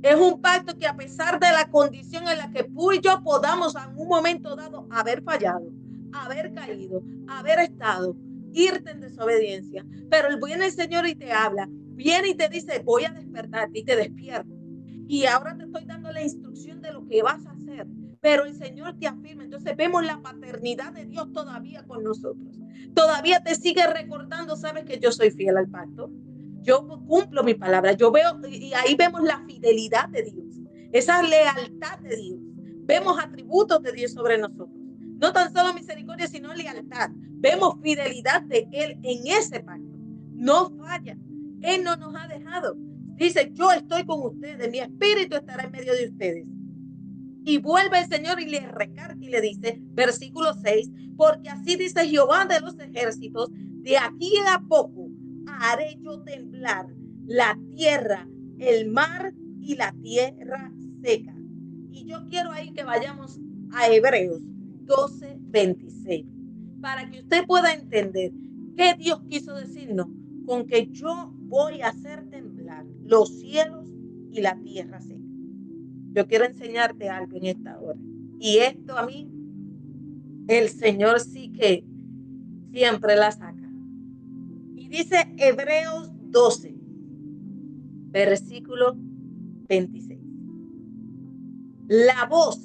Es un pacto que a pesar de la condición en la que tú y yo podamos en un momento dado haber fallado, haber caído, haber estado, irte en desobediencia, pero viene el Señor y te habla, viene y te dice, voy a despertarte y te despierto. Y ahora te estoy dando la instrucción de lo que vas a hacer, pero el Señor te afirma. Entonces vemos la paternidad de Dios todavía con nosotros. Todavía te sigue recordando, sabes que yo soy fiel al pacto. Yo cumplo mi palabra. Yo veo, y ahí vemos la fidelidad de Dios, esa lealtad de Dios. Vemos atributos de Dios sobre nosotros. No tan solo misericordia, sino lealtad. vemos fidelidad de Él en ese pacto. No falla. Él no nos ha dejado. Dice, yo estoy con ustedes, mi espíritu estará en medio de ustedes. Y vuelve el Señor y le recarga y le dice, versículo 6, porque así dice Jehová de los ejércitos, de aquí a poco haré yo temblar la tierra, el mar y la tierra seca. Y yo quiero ahí que vayamos a Hebreos 12:26, para que usted pueda entender qué Dios quiso decirnos con que yo voy a hacer temblar los cielos y la tierra seca. Yo quiero enseñarte algo en esta hora. Y esto a mí, el Señor sí que siempre la saca. Y dice Hebreos 12, versículo 26. La voz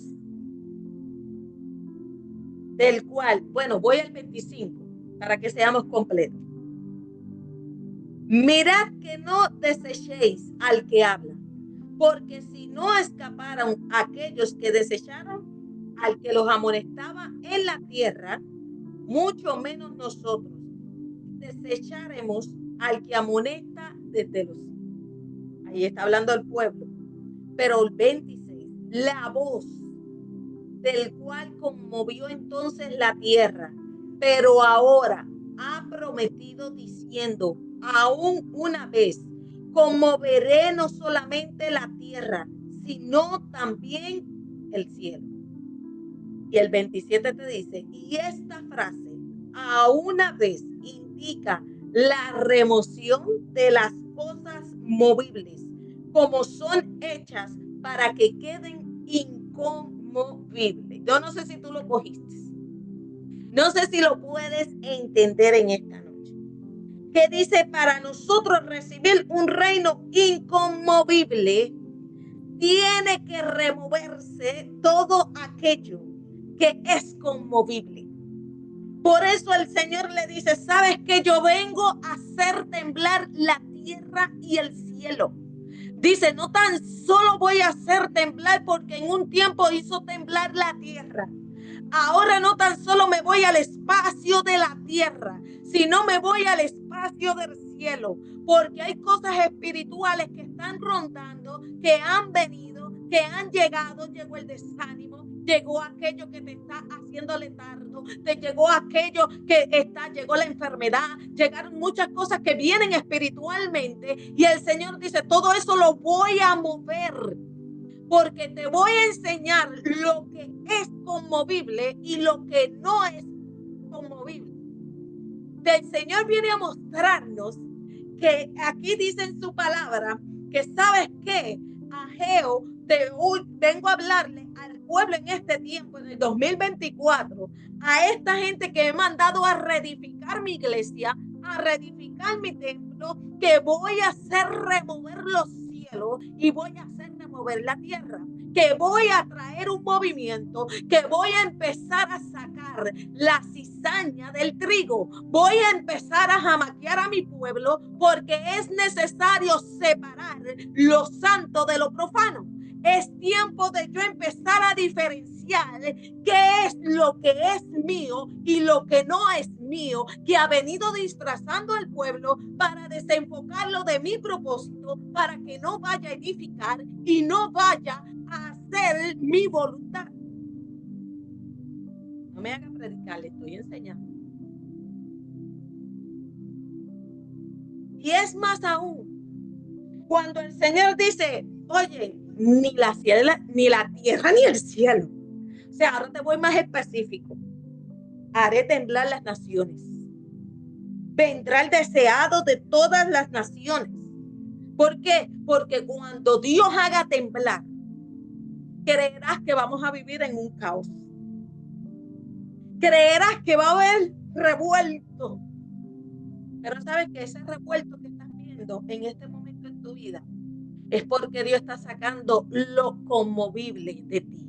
del cual, bueno, voy al 25 para que seamos completos. Mirad que no desechéis al que habla, porque si no escaparon aquellos que desecharon al que los amonestaba en la tierra, mucho menos nosotros desecharemos al que amonesta desde los cielos. Ahí está hablando el pueblo. Pero el 26, la voz del cual conmovió entonces la tierra, pero ahora ha prometido diciendo, aún una vez, conmoveré no solamente la tierra, sino también el cielo. Y el 27 te dice, y esta frase, a una vez, indica la remoción de las cosas movibles, como son hechas para que queden inconmovibles. Yo no sé si tú lo cogiste. No sé si lo puedes entender en esta noche. Que dice, para nosotros recibir un reino inconmovible, tiene que removerse todo aquello que es conmovible. Por eso el Señor le dice, ¿sabes que yo vengo a hacer temblar la tierra y el cielo? Dice, no tan solo voy a hacer temblar porque en un tiempo hizo temblar la tierra. Ahora no tan solo me voy al espacio de la tierra, sino me voy al espacio del cielo, porque hay cosas espirituales que están rondando, que han venido, que han llegado. Llegó el desánimo, llegó aquello que te está haciendo letargo, te llegó aquello que llegó la enfermedad, llegaron muchas cosas que vienen espiritualmente, y el Señor dice, todo eso lo voy a mover, porque te voy a enseñar lo que es conmovible y lo que no es conmovible. El Señor viene a mostrarnos que aquí dice en su palabra que, ¿sabes qué? Ageo, vengo a hablarle al pueblo en este tiempo, en el 2024, a esta gente que he mandado a reedificar mi iglesia, a reedificar mi templo, que voy a hacer remover los cielos y voy a hacer remover la tierra, que voy a traer un movimiento, que voy a empezar a sacar la cizaña del trigo, voy a empezar a jamaquear a mi pueblo, porque es necesario separar lo santo de lo profano. Es tiempo de yo empezar a diferenciar qué es lo que es mío y lo que no es mío, que ha venido disfrazando al pueblo para desenfocarlo de mi propósito, para que no vaya a edificar y no vaya a hacer mi voluntad. No me haga predicar, le estoy enseñando. Y es más aún, cuando el Señor dice, oye, ni la tierra, ni el cielo. O sea, ahora te voy más específico. Haré temblar las naciones. Vendrá el deseado de todas las naciones. ¿Por qué? Porque cuando Dios haga temblar, creerás que vamos a vivir en un caos. Creerás que va a haber revuelto. Pero sabes que ese revuelto que estás viendo en este momento en tu vida es porque Dios está sacando lo conmovible de ti.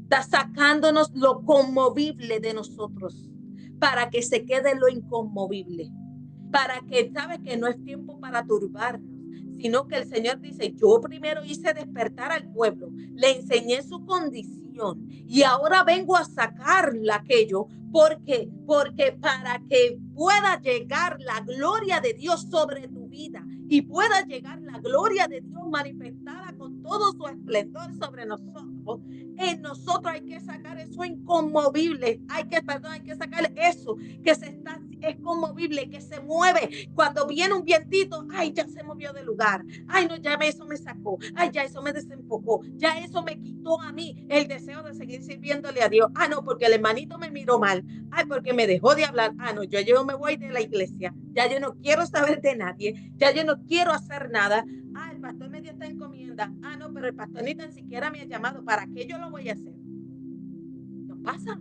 Está sacándonos lo conmovible de nosotros para que se quede lo inconmovible. Para que, sabes que no es tiempo para turbarnos, sino que el Señor dice, yo primero hice despertar al pueblo, le enseñé su condición, oposición. Y ahora vengo a sacarla aquello porque para que pueda llegar la gloria de Dios sobre tu vida y pueda llegar la gloria de Dios manifestada con todo su esplendor sobre nosotros, en nosotros hay que sacar eso inconmovible, hay que sacar eso que es conmovible, que se mueve cuando viene un vientito. Ay, ya se movió de lugar, ay no, ya eso me sacó, ay ya eso me desenfocó, ya eso me quitó a mí el deseo de seguir sirviéndole a Dios. Ah no, porque el hermanito me miró mal, ay porque me dejó de hablar, ah no, yo me voy de la iglesia, ya yo no quiero saber de nadie, ya yo no quiero hacer nada. Ah, el pastor me dio esta encomienda, ah no, pero el pastor ni tan siquiera me ha llamado, ¿para qué yo lo voy a hacer? No pasa.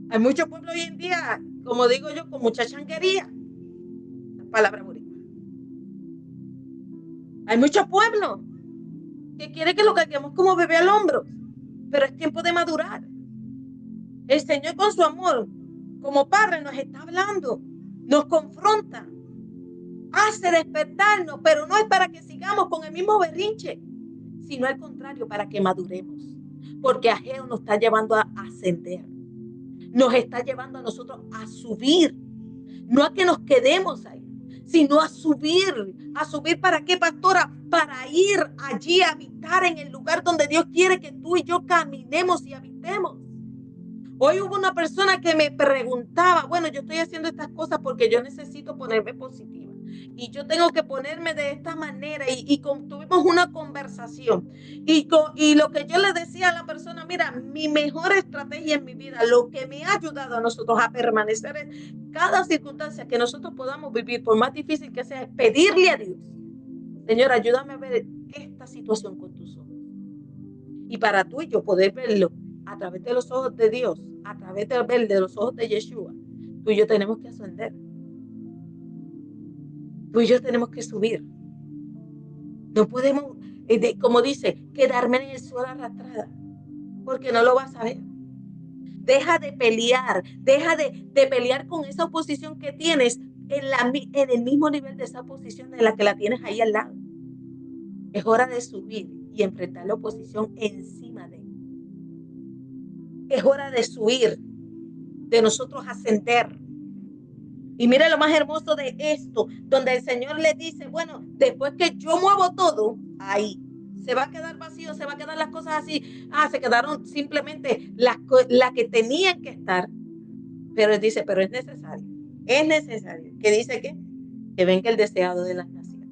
Hay mucho pueblo hoy en día, como digo yo, con mucha changuería. La palabra boricua. Hay mucho pueblo que quiere que lo carguemos como bebé al hombro, pero es tiempo de madurar. El Señor con su amor, como Padre, nos está hablando, nos confronta, hace despertarnos, pero no es para que sigamos con el mismo berrinche, sino al contrario, para que maduremos. Porque Ageo nos está llevando a ascender, nos está llevando a nosotros a subir, no a que nos quedemos ahí, sino a subir. ¿A subir para qué, pastora? Para ir allí a habitar en el lugar donde Dios quiere que tú y yo caminemos y habitemos. Hoy hubo una persona que me preguntaba, bueno, yo estoy haciendo estas cosas porque yo necesito ponerme positiva y yo tengo que ponerme de esta manera y tuvimos una conversación y lo que yo le decía a la persona, mira, mi mejor estrategia en mi vida, lo que me ha ayudado a nosotros a permanecer en cada circunstancia que nosotros podamos vivir, por más difícil que sea, es pedirle a Dios, Señor, ayúdame a ver esta situación con tus ojos. Y para tú y yo poder verlo a través de los ojos de Dios, a través de los ojos de Yeshua, tú y yo tenemos que ascender. Tú y yo tenemos que subir. No podemos, como dice, quedarme en el suelo arrastrada, porque no lo vas a ver. Deja de pelear, deja de pelear con esa oposición que tienes en el mismo nivel de esa oposición en la que la tienes ahí al lado. Es hora de subir y enfrentar la oposición encima de él. Es hora de subir, de nosotros ascender. Y mire lo más hermoso de esto, donde el Señor le dice, bueno, después que yo muevo todo, ahí se va a quedar vacío, se va a quedar las cosas así, se quedaron simplemente las que tenían que estar. Pero él dice, pero es necesario, que dice que venga el deseado de las naciones,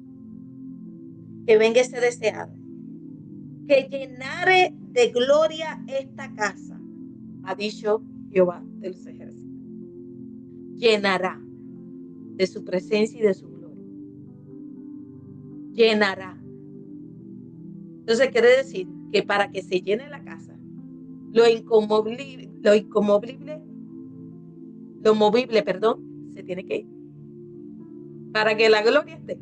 que venga ese deseado, que llenare de gloria esta casa, ha dicho Jehová de los ejércitos. Llenará de su presencia y de su gloria. Llenará. Entonces quiere decir que para que se llene la casa, lo movible, se tiene que ir. Para que la gloria esté,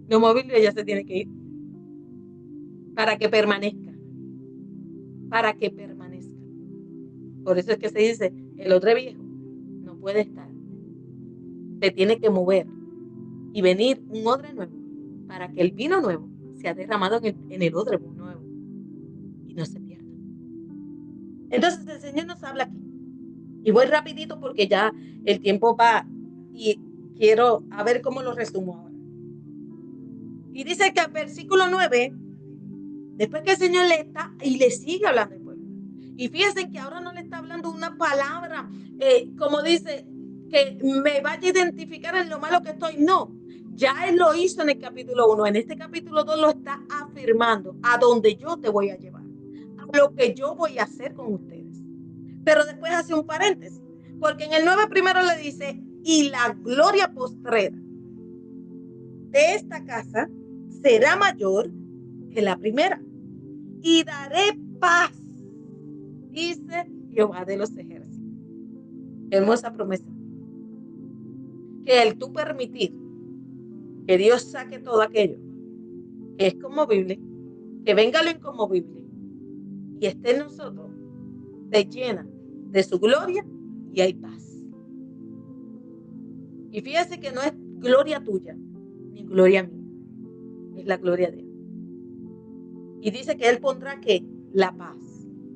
lo movible ya se tiene que ir. Para que permanezca. Para que permanezca. Por eso es que se dice, el odre viejo no puede estar. Se tiene que mover y venir un odre nuevo para que el vino nuevo sea derramado en el odre nuevo y no se pierda. Entonces el Señor nos habla aquí. Y voy rapidito porque ya el tiempo va y quiero a ver cómo lo resumo ahora. Y dice que al versículo 9, después que el Señor le está y le sigue hablando al pueblo. Y fíjense que ahora no le está hablando una palabra, como dice, que me vaya a identificar en lo malo que estoy. No, ya Él lo hizo en el capítulo 1. En este capítulo 2 lo está afirmando, a donde yo te voy a llevar, a lo que yo voy a hacer con ustedes. Pero después hace un paréntesis, porque en el 9 primero le dice, y la gloria postrera de esta casa será mayor que la primera, y daré paz, dice Jehová de los ejércitos. Hermosa promesa. Que el tú permitir que Dios saque todo aquello que es conmovible, que venga lo inconmovible y esté en nosotros, te llena de su gloria y hay paz. Y fíjese que no es gloria tuya ni gloria mía, es la gloria de Él. Y dice que Él pondrá que la paz.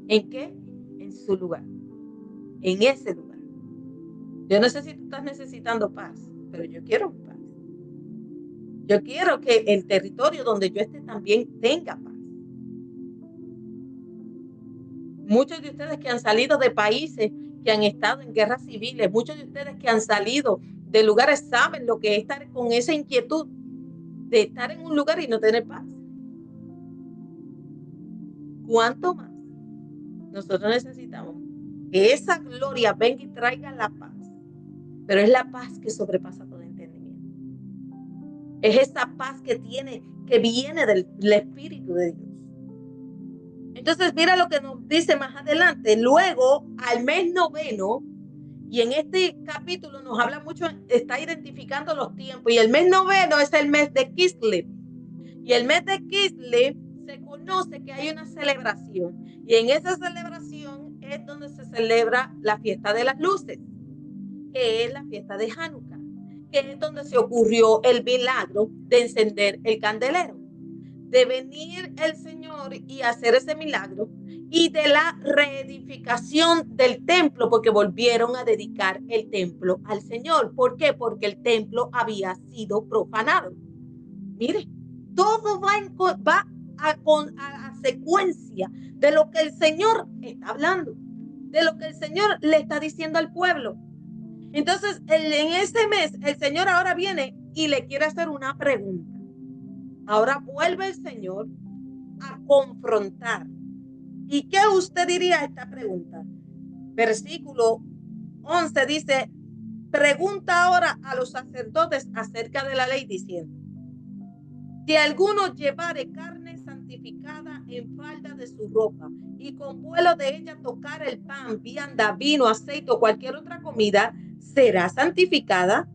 ¿En qué? En su lugar, en ese lugar. Yo no sé si tú estás necesitando paz, pero yo quiero paz. Yo quiero que el territorio donde yo esté también tenga paz. Muchos de ustedes que han salido de países que han estado en guerras civiles, muchos de ustedes que han salido de lugares saben lo que es estar con esa inquietud de estar en un lugar y no tener paz. ¿Cuánto más nosotros necesitamos que esa gloria venga y traiga la paz? Pero es la paz que sobrepasa todo entendimiento. Es esa paz que viene del Espíritu de Dios. Entonces, mira lo que nos dice más adelante. Luego, al mes noveno, y en este capítulo nos habla mucho, está identificando los tiempos, y el mes noveno es el mes de Kislev. Y el mes de Kislev se conoce que hay una celebración, y en esa celebración es donde se celebra la fiesta de las luces, que es la fiesta de Hanukkah, que es donde se ocurrió el milagro de encender el candelero, de venir el Señor y hacer ese milagro, y de la reedificación del templo, porque volvieron a dedicar el templo al Señor. ¿Por qué? Porque el templo había sido profanado. Mire, todo va a secuencia de lo que el Señor está hablando, de lo que el Señor le está diciendo al pueblo. Entonces, en ese mes, el Señor ahora viene y le quiere hacer una pregunta. Ahora vuelve el Señor a confrontar. ¿Y qué usted diría a esta pregunta? Versículo 11 dice, pregunta ahora a los sacerdotes acerca de la ley diciendo, si alguno llevare carne santificada en falda de su ropa y con vuelo de ella tocar el pan, vianda, vino, aceite o cualquier otra comida, ¿será santificada?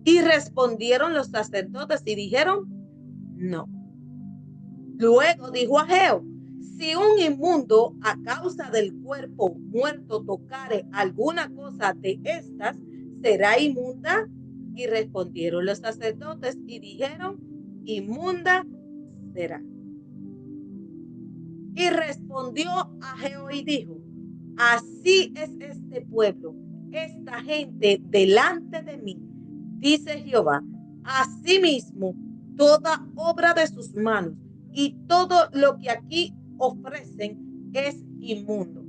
Y respondieron los sacerdotes y dijeron, no. Luego dijo Ageo, si un inmundo a causa del cuerpo muerto tocare alguna cosa de estas, ¿será inmunda? Y respondieron los sacerdotes y dijeron, inmunda será. Y respondió Ageo y dijo, así es este pueblo, esta gente delante de mí, dice Jehová, asimismo toda obra de sus manos y todo lo que aquí ofrecen es inmundo.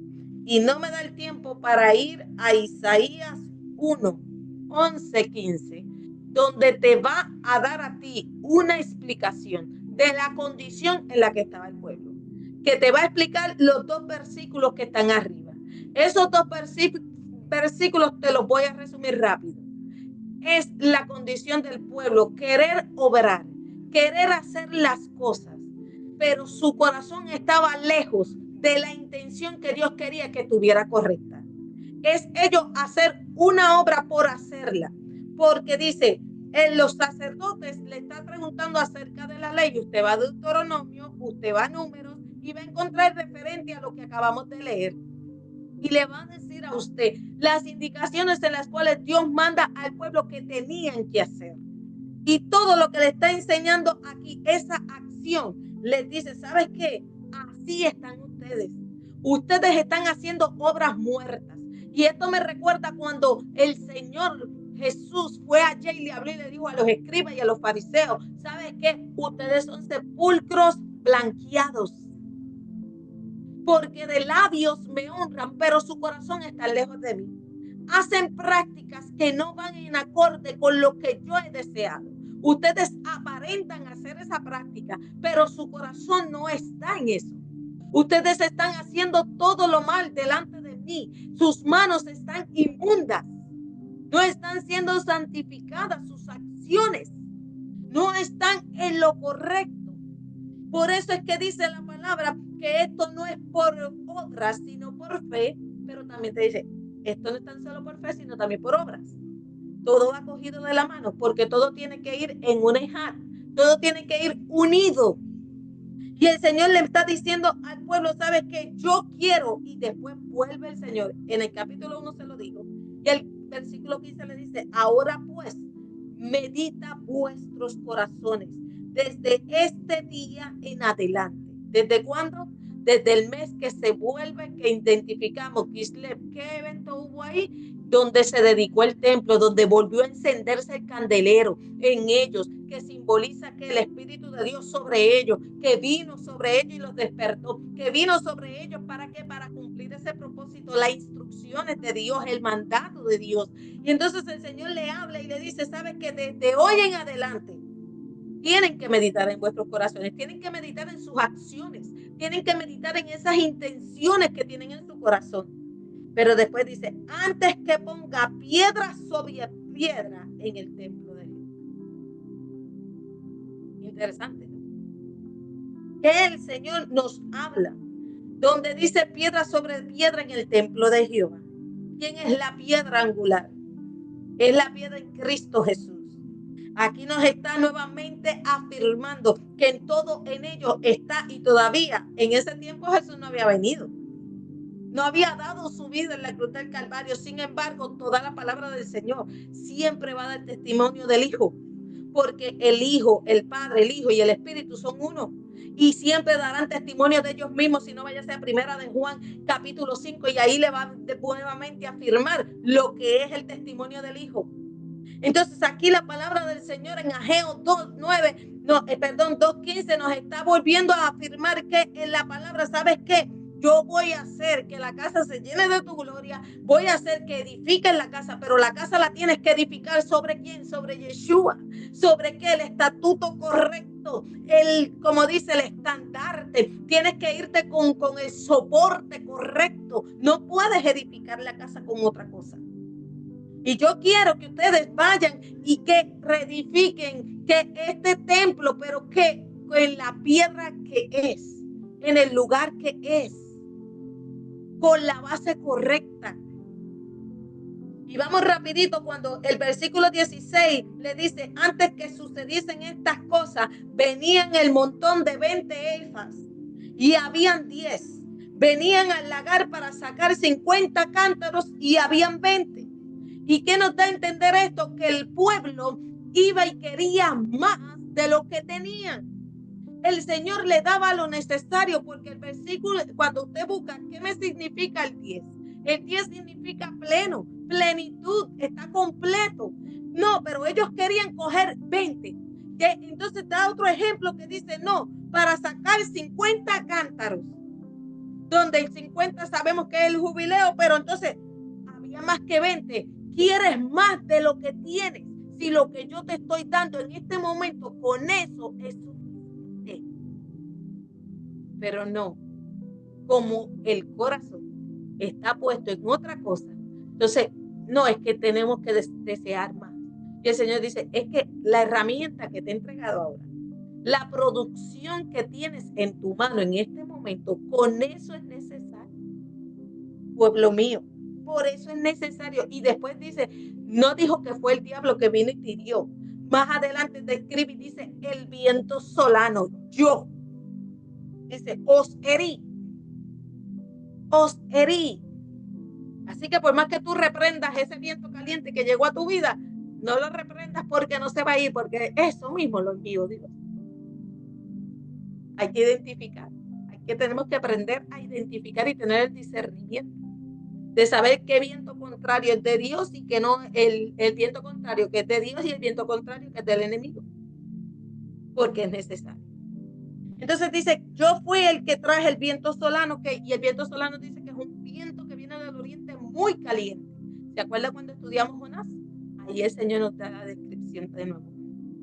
Y no me da el tiempo para ir a Isaías 1, 11, 15, donde te va a dar a ti una explicación de la condición en la que estaba el pueblo, que te va a explicar los dos versículos que están arriba. Esos dos versículos te los voy a resumir rápido. Es la condición del pueblo, querer obrar, querer hacer las cosas, pero su corazón estaba lejos de la intención que Dios quería que tuviera correcta. Es ellos hacer una obra por hacerla, porque dice, los sacerdotes le están preguntando acerca de la ley. Usted va a Deuteronomio, usted va a Números y va a encontrar referente a lo que acabamos de leer. Y le va a decir a usted las indicaciones en las cuales Dios manda al pueblo que tenían que hacer. Y todo lo que le está enseñando aquí, esa acción, les dice, ¿sabes qué? Así están ustedes. Ustedes están haciendo obras muertas. Y esto me recuerda cuando el Señor Jesús fue allá y le habló y le dijo a los escribas y a los fariseos, ¿sabes qué? Ustedes son sepulcros blanqueados, porque de labios me honran, pero su corazón está lejos de mí. Hacen prácticas que no van en acorde con lo que yo he deseado. Ustedes aparentan hacer esa práctica, pero su corazón no está en eso. Ustedes están haciendo todo lo mal delante de mí. Sus manos están inmundas. No están siendo santificadas sus acciones. No están en lo correcto. Por eso es que dice la palabra que esto no es por obras, sino por fe, pero también te dice, esto no es tan solo por fe, sino también por obras. Todo va cogido de la mano, porque todo tiene que ir en una hija, todo tiene que ir unido. Y el Señor le está diciendo al pueblo, ¿sabes qué? Yo quiero, y después vuelve el Señor. En el capítulo 1 se lo dijo, y el versículo 15 le dice, ahora pues, medita vuestros corazones desde este día en adelante. ¿Desde cuándo? desde el mes que se vuelve, que identificamos Kislev, ¿qué evento hubo ahí? Donde se dedicó el templo, donde volvió a encenderse el candelero en ellos, que simboliza que el Espíritu de Dios sobre ellos, que vino sobre ellos y los despertó, que vino sobre ellos ¿para qué? Para cumplir ese propósito, las instrucciones de Dios, el mandato de Dios. Y entonces el Señor le habla y le dice, ¿sabes que desde hoy en adelante tienen que meditar en vuestros corazones, tienen que meditar en sus acciones, tienen que meditar en esas intenciones que tienen en su corazón? Pero después dice, antes que ponga piedra sobre piedra en el templo de Dios. Interesante, ¿no? Que el Señor nos habla, donde dice piedra sobre piedra en el templo de Jehová. ¿Quién es la piedra angular? Es la piedra en Cristo Jesús. Aquí nos está nuevamente afirmando que en todo en ellos está, y todavía en ese tiempo Jesús no había venido. No había dado su vida en la cruz del Calvario. Sin embargo, toda la palabra del Señor siempre va a dar testimonio del Hijo. Porque el Hijo, el Padre, el Hijo y el Espíritu son uno. Y siempre darán testimonio de ellos mismos. Si no, vaya a ser primera de Juan, capítulo 5. Y ahí le va nuevamente a afirmar lo que es el testimonio del Hijo. Entonces aquí la palabra del Señor en Ageo 2:9, 2:15 nos está volviendo a afirmar que en la palabra, ¿sabes qué? Yo voy a hacer que la casa se llene de tu gloria, voy a hacer que edifiquen la casa, pero la casa la tienes que edificar ¿sobre quién? Sobre Yeshua. ¿Sobre qué? El estatuto correcto, como dice, el estandarte. Tienes que irte con el soporte correcto. No puedes edificar la casa con otra cosa. Y yo quiero que ustedes vayan y que reedifiquen que este templo, pero que en la piedra que es, en el lugar que es, con la base correcta. Y vamos rapidito cuando el versículo 16 le dice, antes que sucediesen estas cosas, venían el montón de 20 efas y habían 10. Venían al lagar para sacar 50 cántaros y habían 20. ¿Y qué nos da a entender esto? Que el pueblo iba y quería más de lo que tenían. El Señor le daba lo necesario, porque el versículo, cuando usted busca, ¿qué me significa el 10? El 10 significa pleno, plenitud, está completo. No, pero ellos querían coger 20. Entonces da otro ejemplo que dice, no, para sacar 50 cántaros, donde el 50 sabemos que es el jubileo, pero entonces había más que 20. ¿Quieres más de lo que tienes? Si lo que yo te estoy dando en este momento, con eso es suficiente. Pero no, como el corazón está puesto en otra cosa, entonces no es que tenemos que desear más. Y el Señor dice, es que la herramienta que te he entregado ahora, la producción que tienes en tu mano en este momento, con eso es necesario, pueblo mío. Por eso es necesario. Y después dice, no dijo que fue el diablo que vino y te hirió. Más adelante describe y dice, el viento solano, yo. Dice, os herí. Os herí. Así que por más que tú reprendas ese viento caliente que llegó a tu vida, no lo reprendas porque no se va a ir, porque eso mismo lo envió Dios. Hay que identificar. Tenemos que aprender a identificar y tener el discernimiento de saber qué viento contrario es de Dios y que no el viento contrario que es de Dios y el viento contrario que es del enemigo, porque es necesario. Entonces dice, yo fui el que traje el viento solano, y el viento solano dice que es un viento que viene del oriente muy caliente. ¿Se acuerda cuando estudiamos Jonás? Ahí el Señor nos da la descripción de nuevo.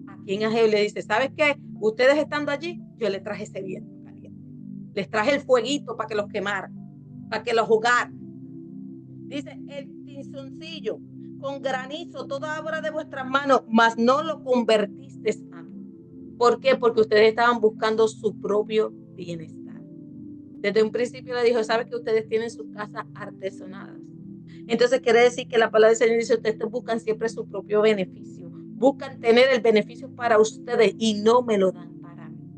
Aquí en Ageo le dice, ¿sabes qué? Ustedes estando allí, yo les traje ese viento caliente. Les traje el fueguito para que los quemaran, para que los jugaran. Dice, el tizoncillo con granizo, toda obra de vuestras manos, mas no lo convertisteis a mí. ¿Por qué? Porque ustedes estaban buscando su propio bienestar. Desde un principio le dijo, ¿sabe que ustedes tienen sus casas artesonadas? Entonces quiere decir que la palabra del Señor dice, ustedes buscan siempre su propio beneficio. Buscan tener el beneficio para ustedes y no me lo dan para mí.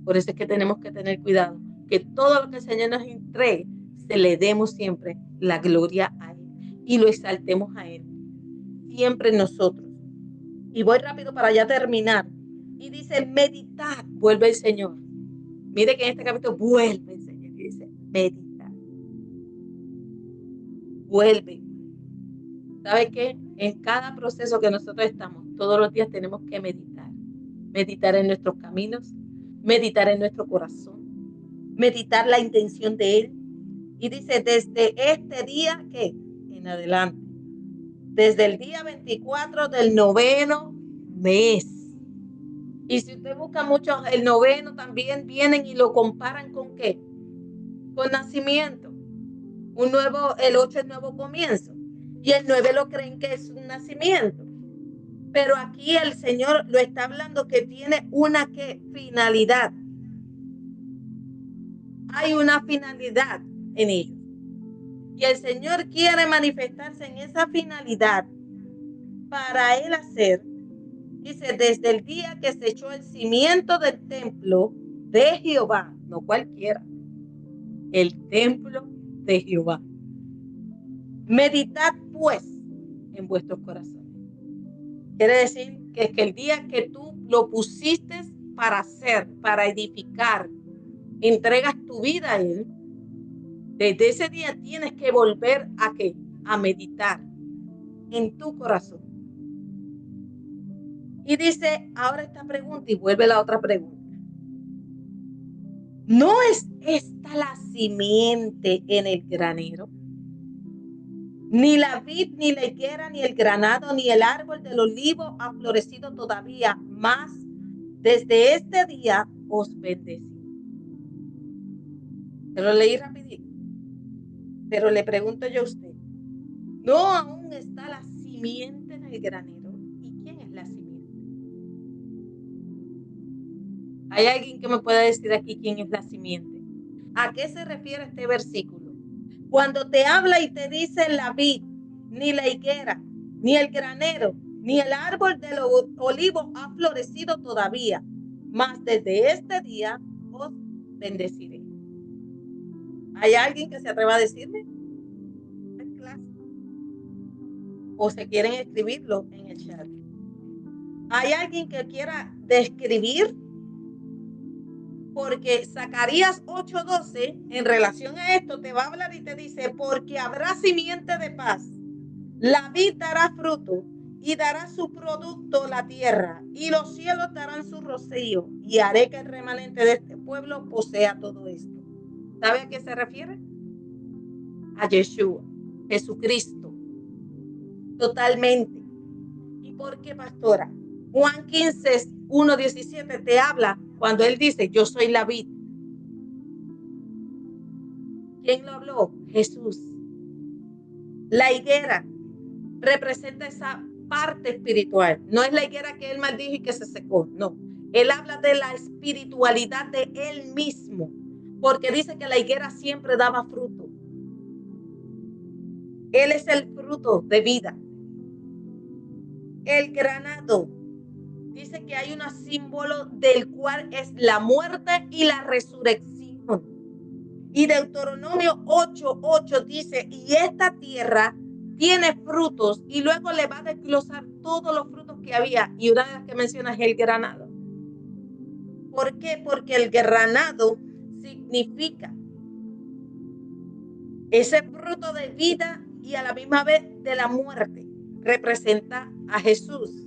Por eso es que tenemos que tener cuidado, que todo lo que el Señor nos entregue, se le demos siempre la gloria a Él y lo exaltemos a Él, siempre nosotros. Y voy rápido para ya terminar. Y dice, meditad, vuelve el Señor. Mire que en este capítulo vuelve el Señor. meditar. Vuelve. ¿Sabe qué? En cada proceso que nosotros estamos, todos los días tenemos que meditar. Meditar en nuestros caminos, meditar en nuestro corazón, meditar la intención de Él. Y dice, desde este día, ¿qué? En adelante. Desde el día 24 del 9º mes. Y si usted busca mucho el 9º, también vienen y lo comparan con ¿qué? Con nacimiento. El 8 es nuevo comienzo. Y el 9 lo creen que es un nacimiento. Pero aquí el Señor lo está hablando que tiene una ¿qué? Finalidad. Hay una finalidad en ello. Y el Señor quiere manifestarse en esa finalidad para Él hacer, dice, desde el día que se echó el cimiento del templo de Jehová, no cualquiera, el templo de Jehová. Meditad pues en vuestros corazones. Quiere decir que el día que tú lo pusiste para hacer, para edificar, entregas tu vida a Él, desde ese día tienes que volver a ¿qué? A meditar en tu corazón. Y dice ahora esta pregunta y vuelve la otra pregunta. ¿No es esta la simiente en el granero? Ni la vid, ni la higuera, ni el granado, ni el árbol del olivo ha florecido todavía, más desde este día os bendecí. Se lo leí rapidito, pero le pregunto yo a usted, ¿no aún está la simiente en el granero? ¿Y quién es la simiente? ¿Hay alguien que me pueda decir aquí quién es la simiente? ¿A qué se refiere este versículo? Cuando te habla y te dice la vid, ni la higuera, ni el granero, ni el árbol del olivo ha florecido todavía, mas desde este día os bendeciré. ¿Hay alguien que se atreva a decirme? ¿O se quieren escribirlo en el chat? ¿Hay alguien que quiera describir? Porque Zacarías 8:12 en relación a esto te va a hablar y te dice, porque habrá simiente de paz, la vid dará fruto y dará su producto la tierra y los cielos darán su rocío y haré que el remanente de este pueblo posea todo esto. ¿Sabe a qué se refiere? A Yeshua, Jesucristo, totalmente. ¿Y por qué, pastora? Juan 15:1-17 te habla cuando él dice, yo soy la vid. ¿Quién lo habló? Jesús. La higuera representa esa parte espiritual. No es la higuera que él maldijo y que se secó, no. Él habla de la espiritualidad de él mismo, porque dice que la higuera siempre daba fruto. Él es el fruto de vida. El granado dice que hay un símbolo del cual es la muerte y la resurrección. Y Deuteronomio 8:8 dice, y esta tierra tiene frutos, y luego le va a desglosar todos los frutos que había, y una de las que menciona es el granado. ¿Por qué? Porque el granado significa ese fruto de vida y a la misma vez de la muerte. Representa a Jesús.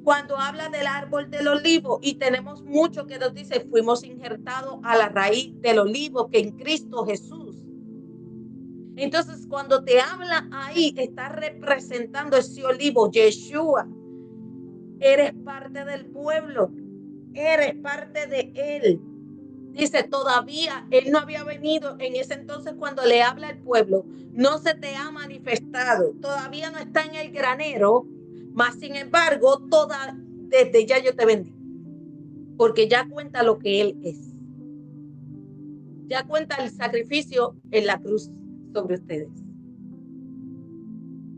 Cuando habla del árbol del olivo, y tenemos mucho que nos dice, fuimos injertados a la raíz del olivo que en Cristo Jesús. Entonces, cuando te habla ahí, está representando ese olivo, Yeshua. Eres parte del pueblo, eres parte de él. Dice, todavía él no había venido en ese entonces cuando le habla al pueblo, no se te ha manifestado, todavía no está en el granero, mas sin embargo, desde ya yo te bendigo, porque ya cuenta lo que él es. Ya cuenta el sacrificio en la cruz sobre ustedes.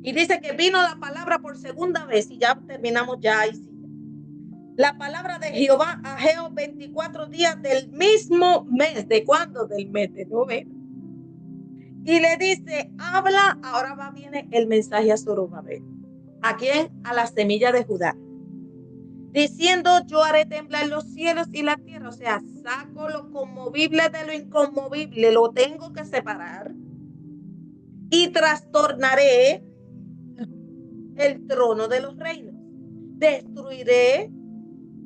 Y dice que vino la palabra por segunda vez y ya terminamos ya ahí. Sí. La palabra de Jehová a Ageo 24 días del mismo mes. ¿De cuándo? Del mes de noveno. Y le dice, habla, ahora viene el mensaje a Zorobabel. ¿A quién? A la semilla de Judá. diciendo: yo haré temblar los cielos y la tierra. O sea, saco lo conmovible de lo inconmovible, lo tengo que separar, y trastornaré el trono de los reinos. Destruiré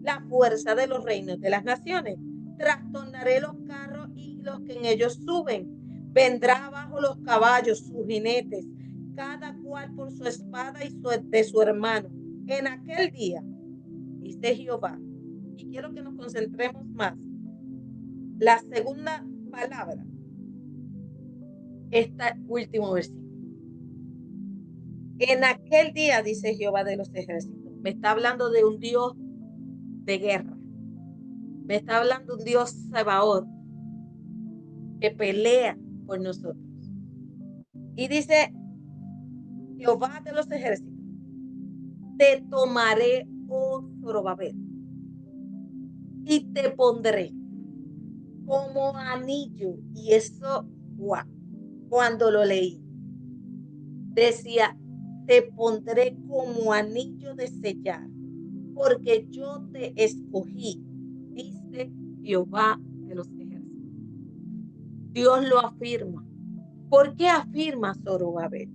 la fuerza de los reinos de las naciones. Trastornaré los carros y los que en ellos suben. Vendrá abajo los caballos, sus jinetes, cada cual por su espada y de su hermano. En aquel día, dice Jehová, y quiero que nos concentremos más. La segunda palabra, este último versículo. En aquel día, dice Jehová de los ejércitos, me está hablando de un Dios de guerra. Me está hablando de un Dios Sabaoth que pelea por nosotros. Y dice Jehová de los ejércitos: te tomaré, oh Zorobabel, y te pondré como anillo. Y eso, wow, cuando lo leí, decía: te pondré como anillo de sellar, porque yo te escogí, dice Jehová de los ejércitos. Dios lo afirma. ¿Por qué afirma Zorobabel?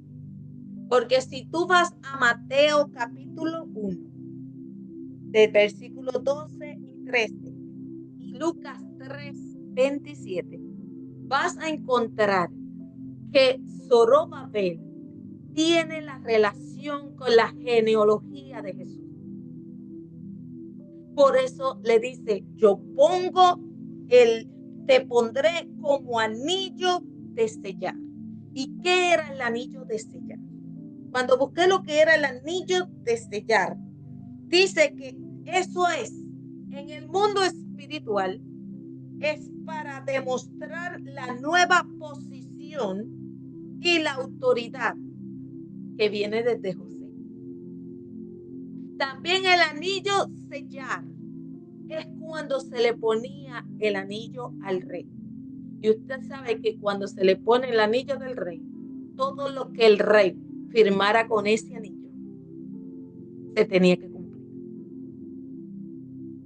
Porque si tú vas a Mateo capítulo 1, del versículo 12 y 13, y Lucas 3, 27, vas a encontrar que Zorobabel tiene la relación con la genealogía de Jesús. Por eso le dice: yo te pondré como anillo de sellar. ¿Y qué era el anillo de sellar? Cuando busqué lo que era el anillo de sellar, dice que eso es, en el mundo espiritual, es para demostrar la nueva posición y la autoridad que viene desde José. También el anillo sellar es cuando se le ponía el anillo al rey. Y usted sabe que cuando se le pone el anillo del rey, todo lo que el rey firmara con ese anillo se tenía que cumplir.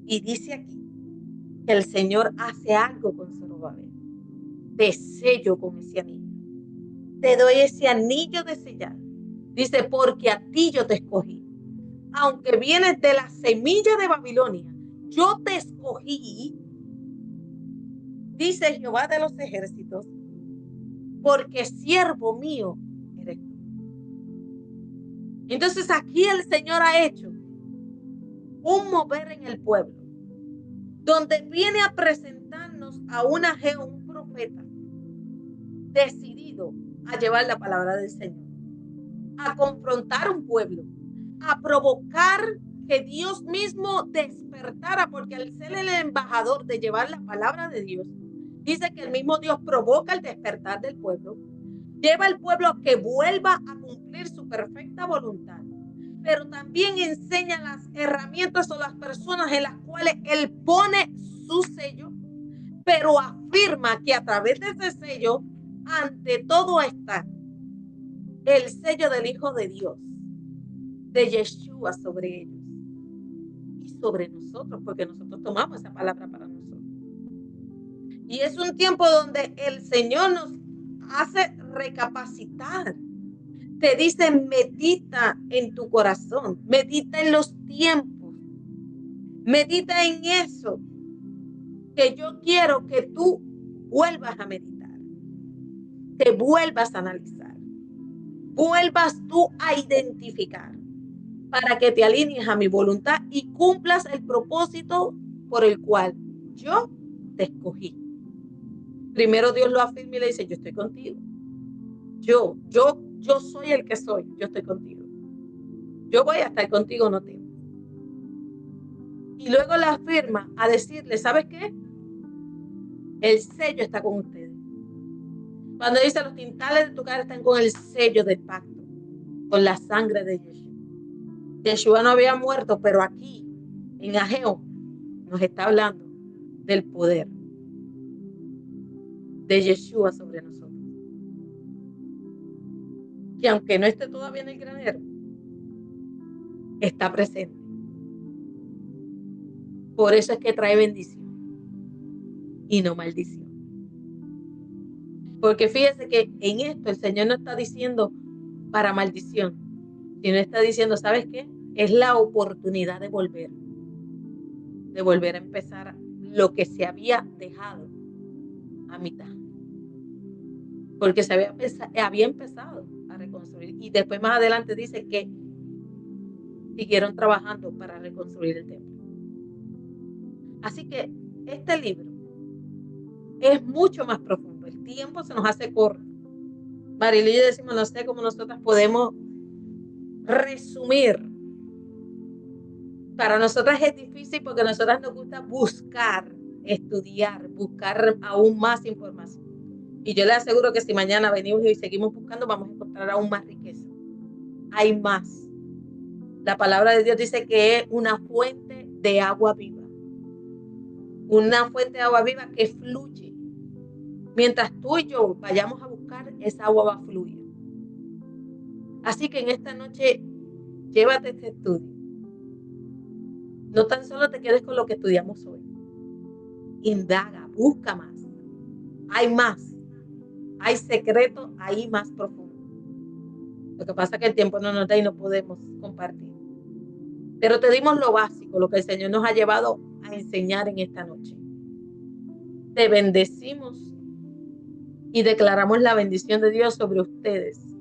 Y dice aquí que el Señor hace algo con Zorobabel. Te sello con ese anillo. Te doy ese anillo de sellar. Dice: porque a ti yo te escogí. Aunque vienes de la semilla de Babilonia, yo te escogí, dice Jehová de los ejércitos, porque siervo mío eres tú. Entonces aquí el Señor ha hecho un mover en el pueblo, donde viene a presentarnos a un profeta decidido a llevar la palabra del Señor, a confrontar un pueblo, a provocar que Dios mismo despertara, porque al ser el embajador de llevar la palabra de Dios, dice que el mismo Dios provoca el despertar del pueblo, lleva al pueblo a que vuelva a cumplir su perfecta voluntad, pero también enseña las herramientas o las personas en las cuales Él pone su sello, pero afirma que a través de ese sello, ante todo está el sello del Hijo de Dios, de Yeshua, sobre ellos y sobre nosotros, porque nosotros tomamos esa palabra para nosotros. Y es un tiempo donde el Señor nos hace recapacitar. Te dice: medita en tu corazón, medita en los tiempos, medita en eso que yo quiero que tú vuelvas a meditar, te vuelvas a analizar, vuelvas tú a identificar, para que te alinees a mi voluntad y cumplas el propósito por el cual yo te escogí. Primero Dios lo afirma y le dice: yo estoy contigo. Yo soy el que soy, yo estoy contigo. Yo voy a estar contigo, no temas. Y luego la afirma a decirle: ¿sabes qué? El sello está con ustedes. Cuando dice: los tintales de tu cara están con el sello del pacto, con la sangre de Yeshua. Yeshua no había muerto, pero aquí, en Ageo, nos está hablando del poder de Yeshua sobre nosotros. Que aunque no esté todavía en el granero, está presente. Por eso es que trae bendición y no maldición. Porque fíjese que en esto el Señor no está diciendo para maldición, sino está diciendo, ¿sabes qué? Es la oportunidad de volver a empezar lo que se había dejado a mitad. Porque se había empezado a reconstruir. Y después más adelante dice que siguieron trabajando para reconstruir el templo. Así que este libro es mucho más profundo. El tiempo se nos hace corto. Marilu y yo decimos, no sé cómo nosotras podemos resumir. Para nosotras es difícil porque a nosotras nos gusta buscar, estudiar, buscar aún más información. Y yo les aseguro que si mañana venimos y seguimos buscando, vamos a encontrar aún más riqueza. Hay más. La palabra de Dios dice que es una fuente de agua viva. Una fuente de agua viva que fluye. Mientras tú y yo vayamos a buscar, esa agua va a fluir. Así que en esta noche, llévate este estudio. No tan solo te quedes con lo que estudiamos hoy. Indaga, busca más. Hay más. Hay secretos ahí más profundos. Lo que pasa es que el tiempo no nos da y no podemos compartir. Pero te dimos lo básico, lo que el Señor nos ha llevado a enseñar en esta noche. Te bendecimos y declaramos la bendición de Dios sobre ustedes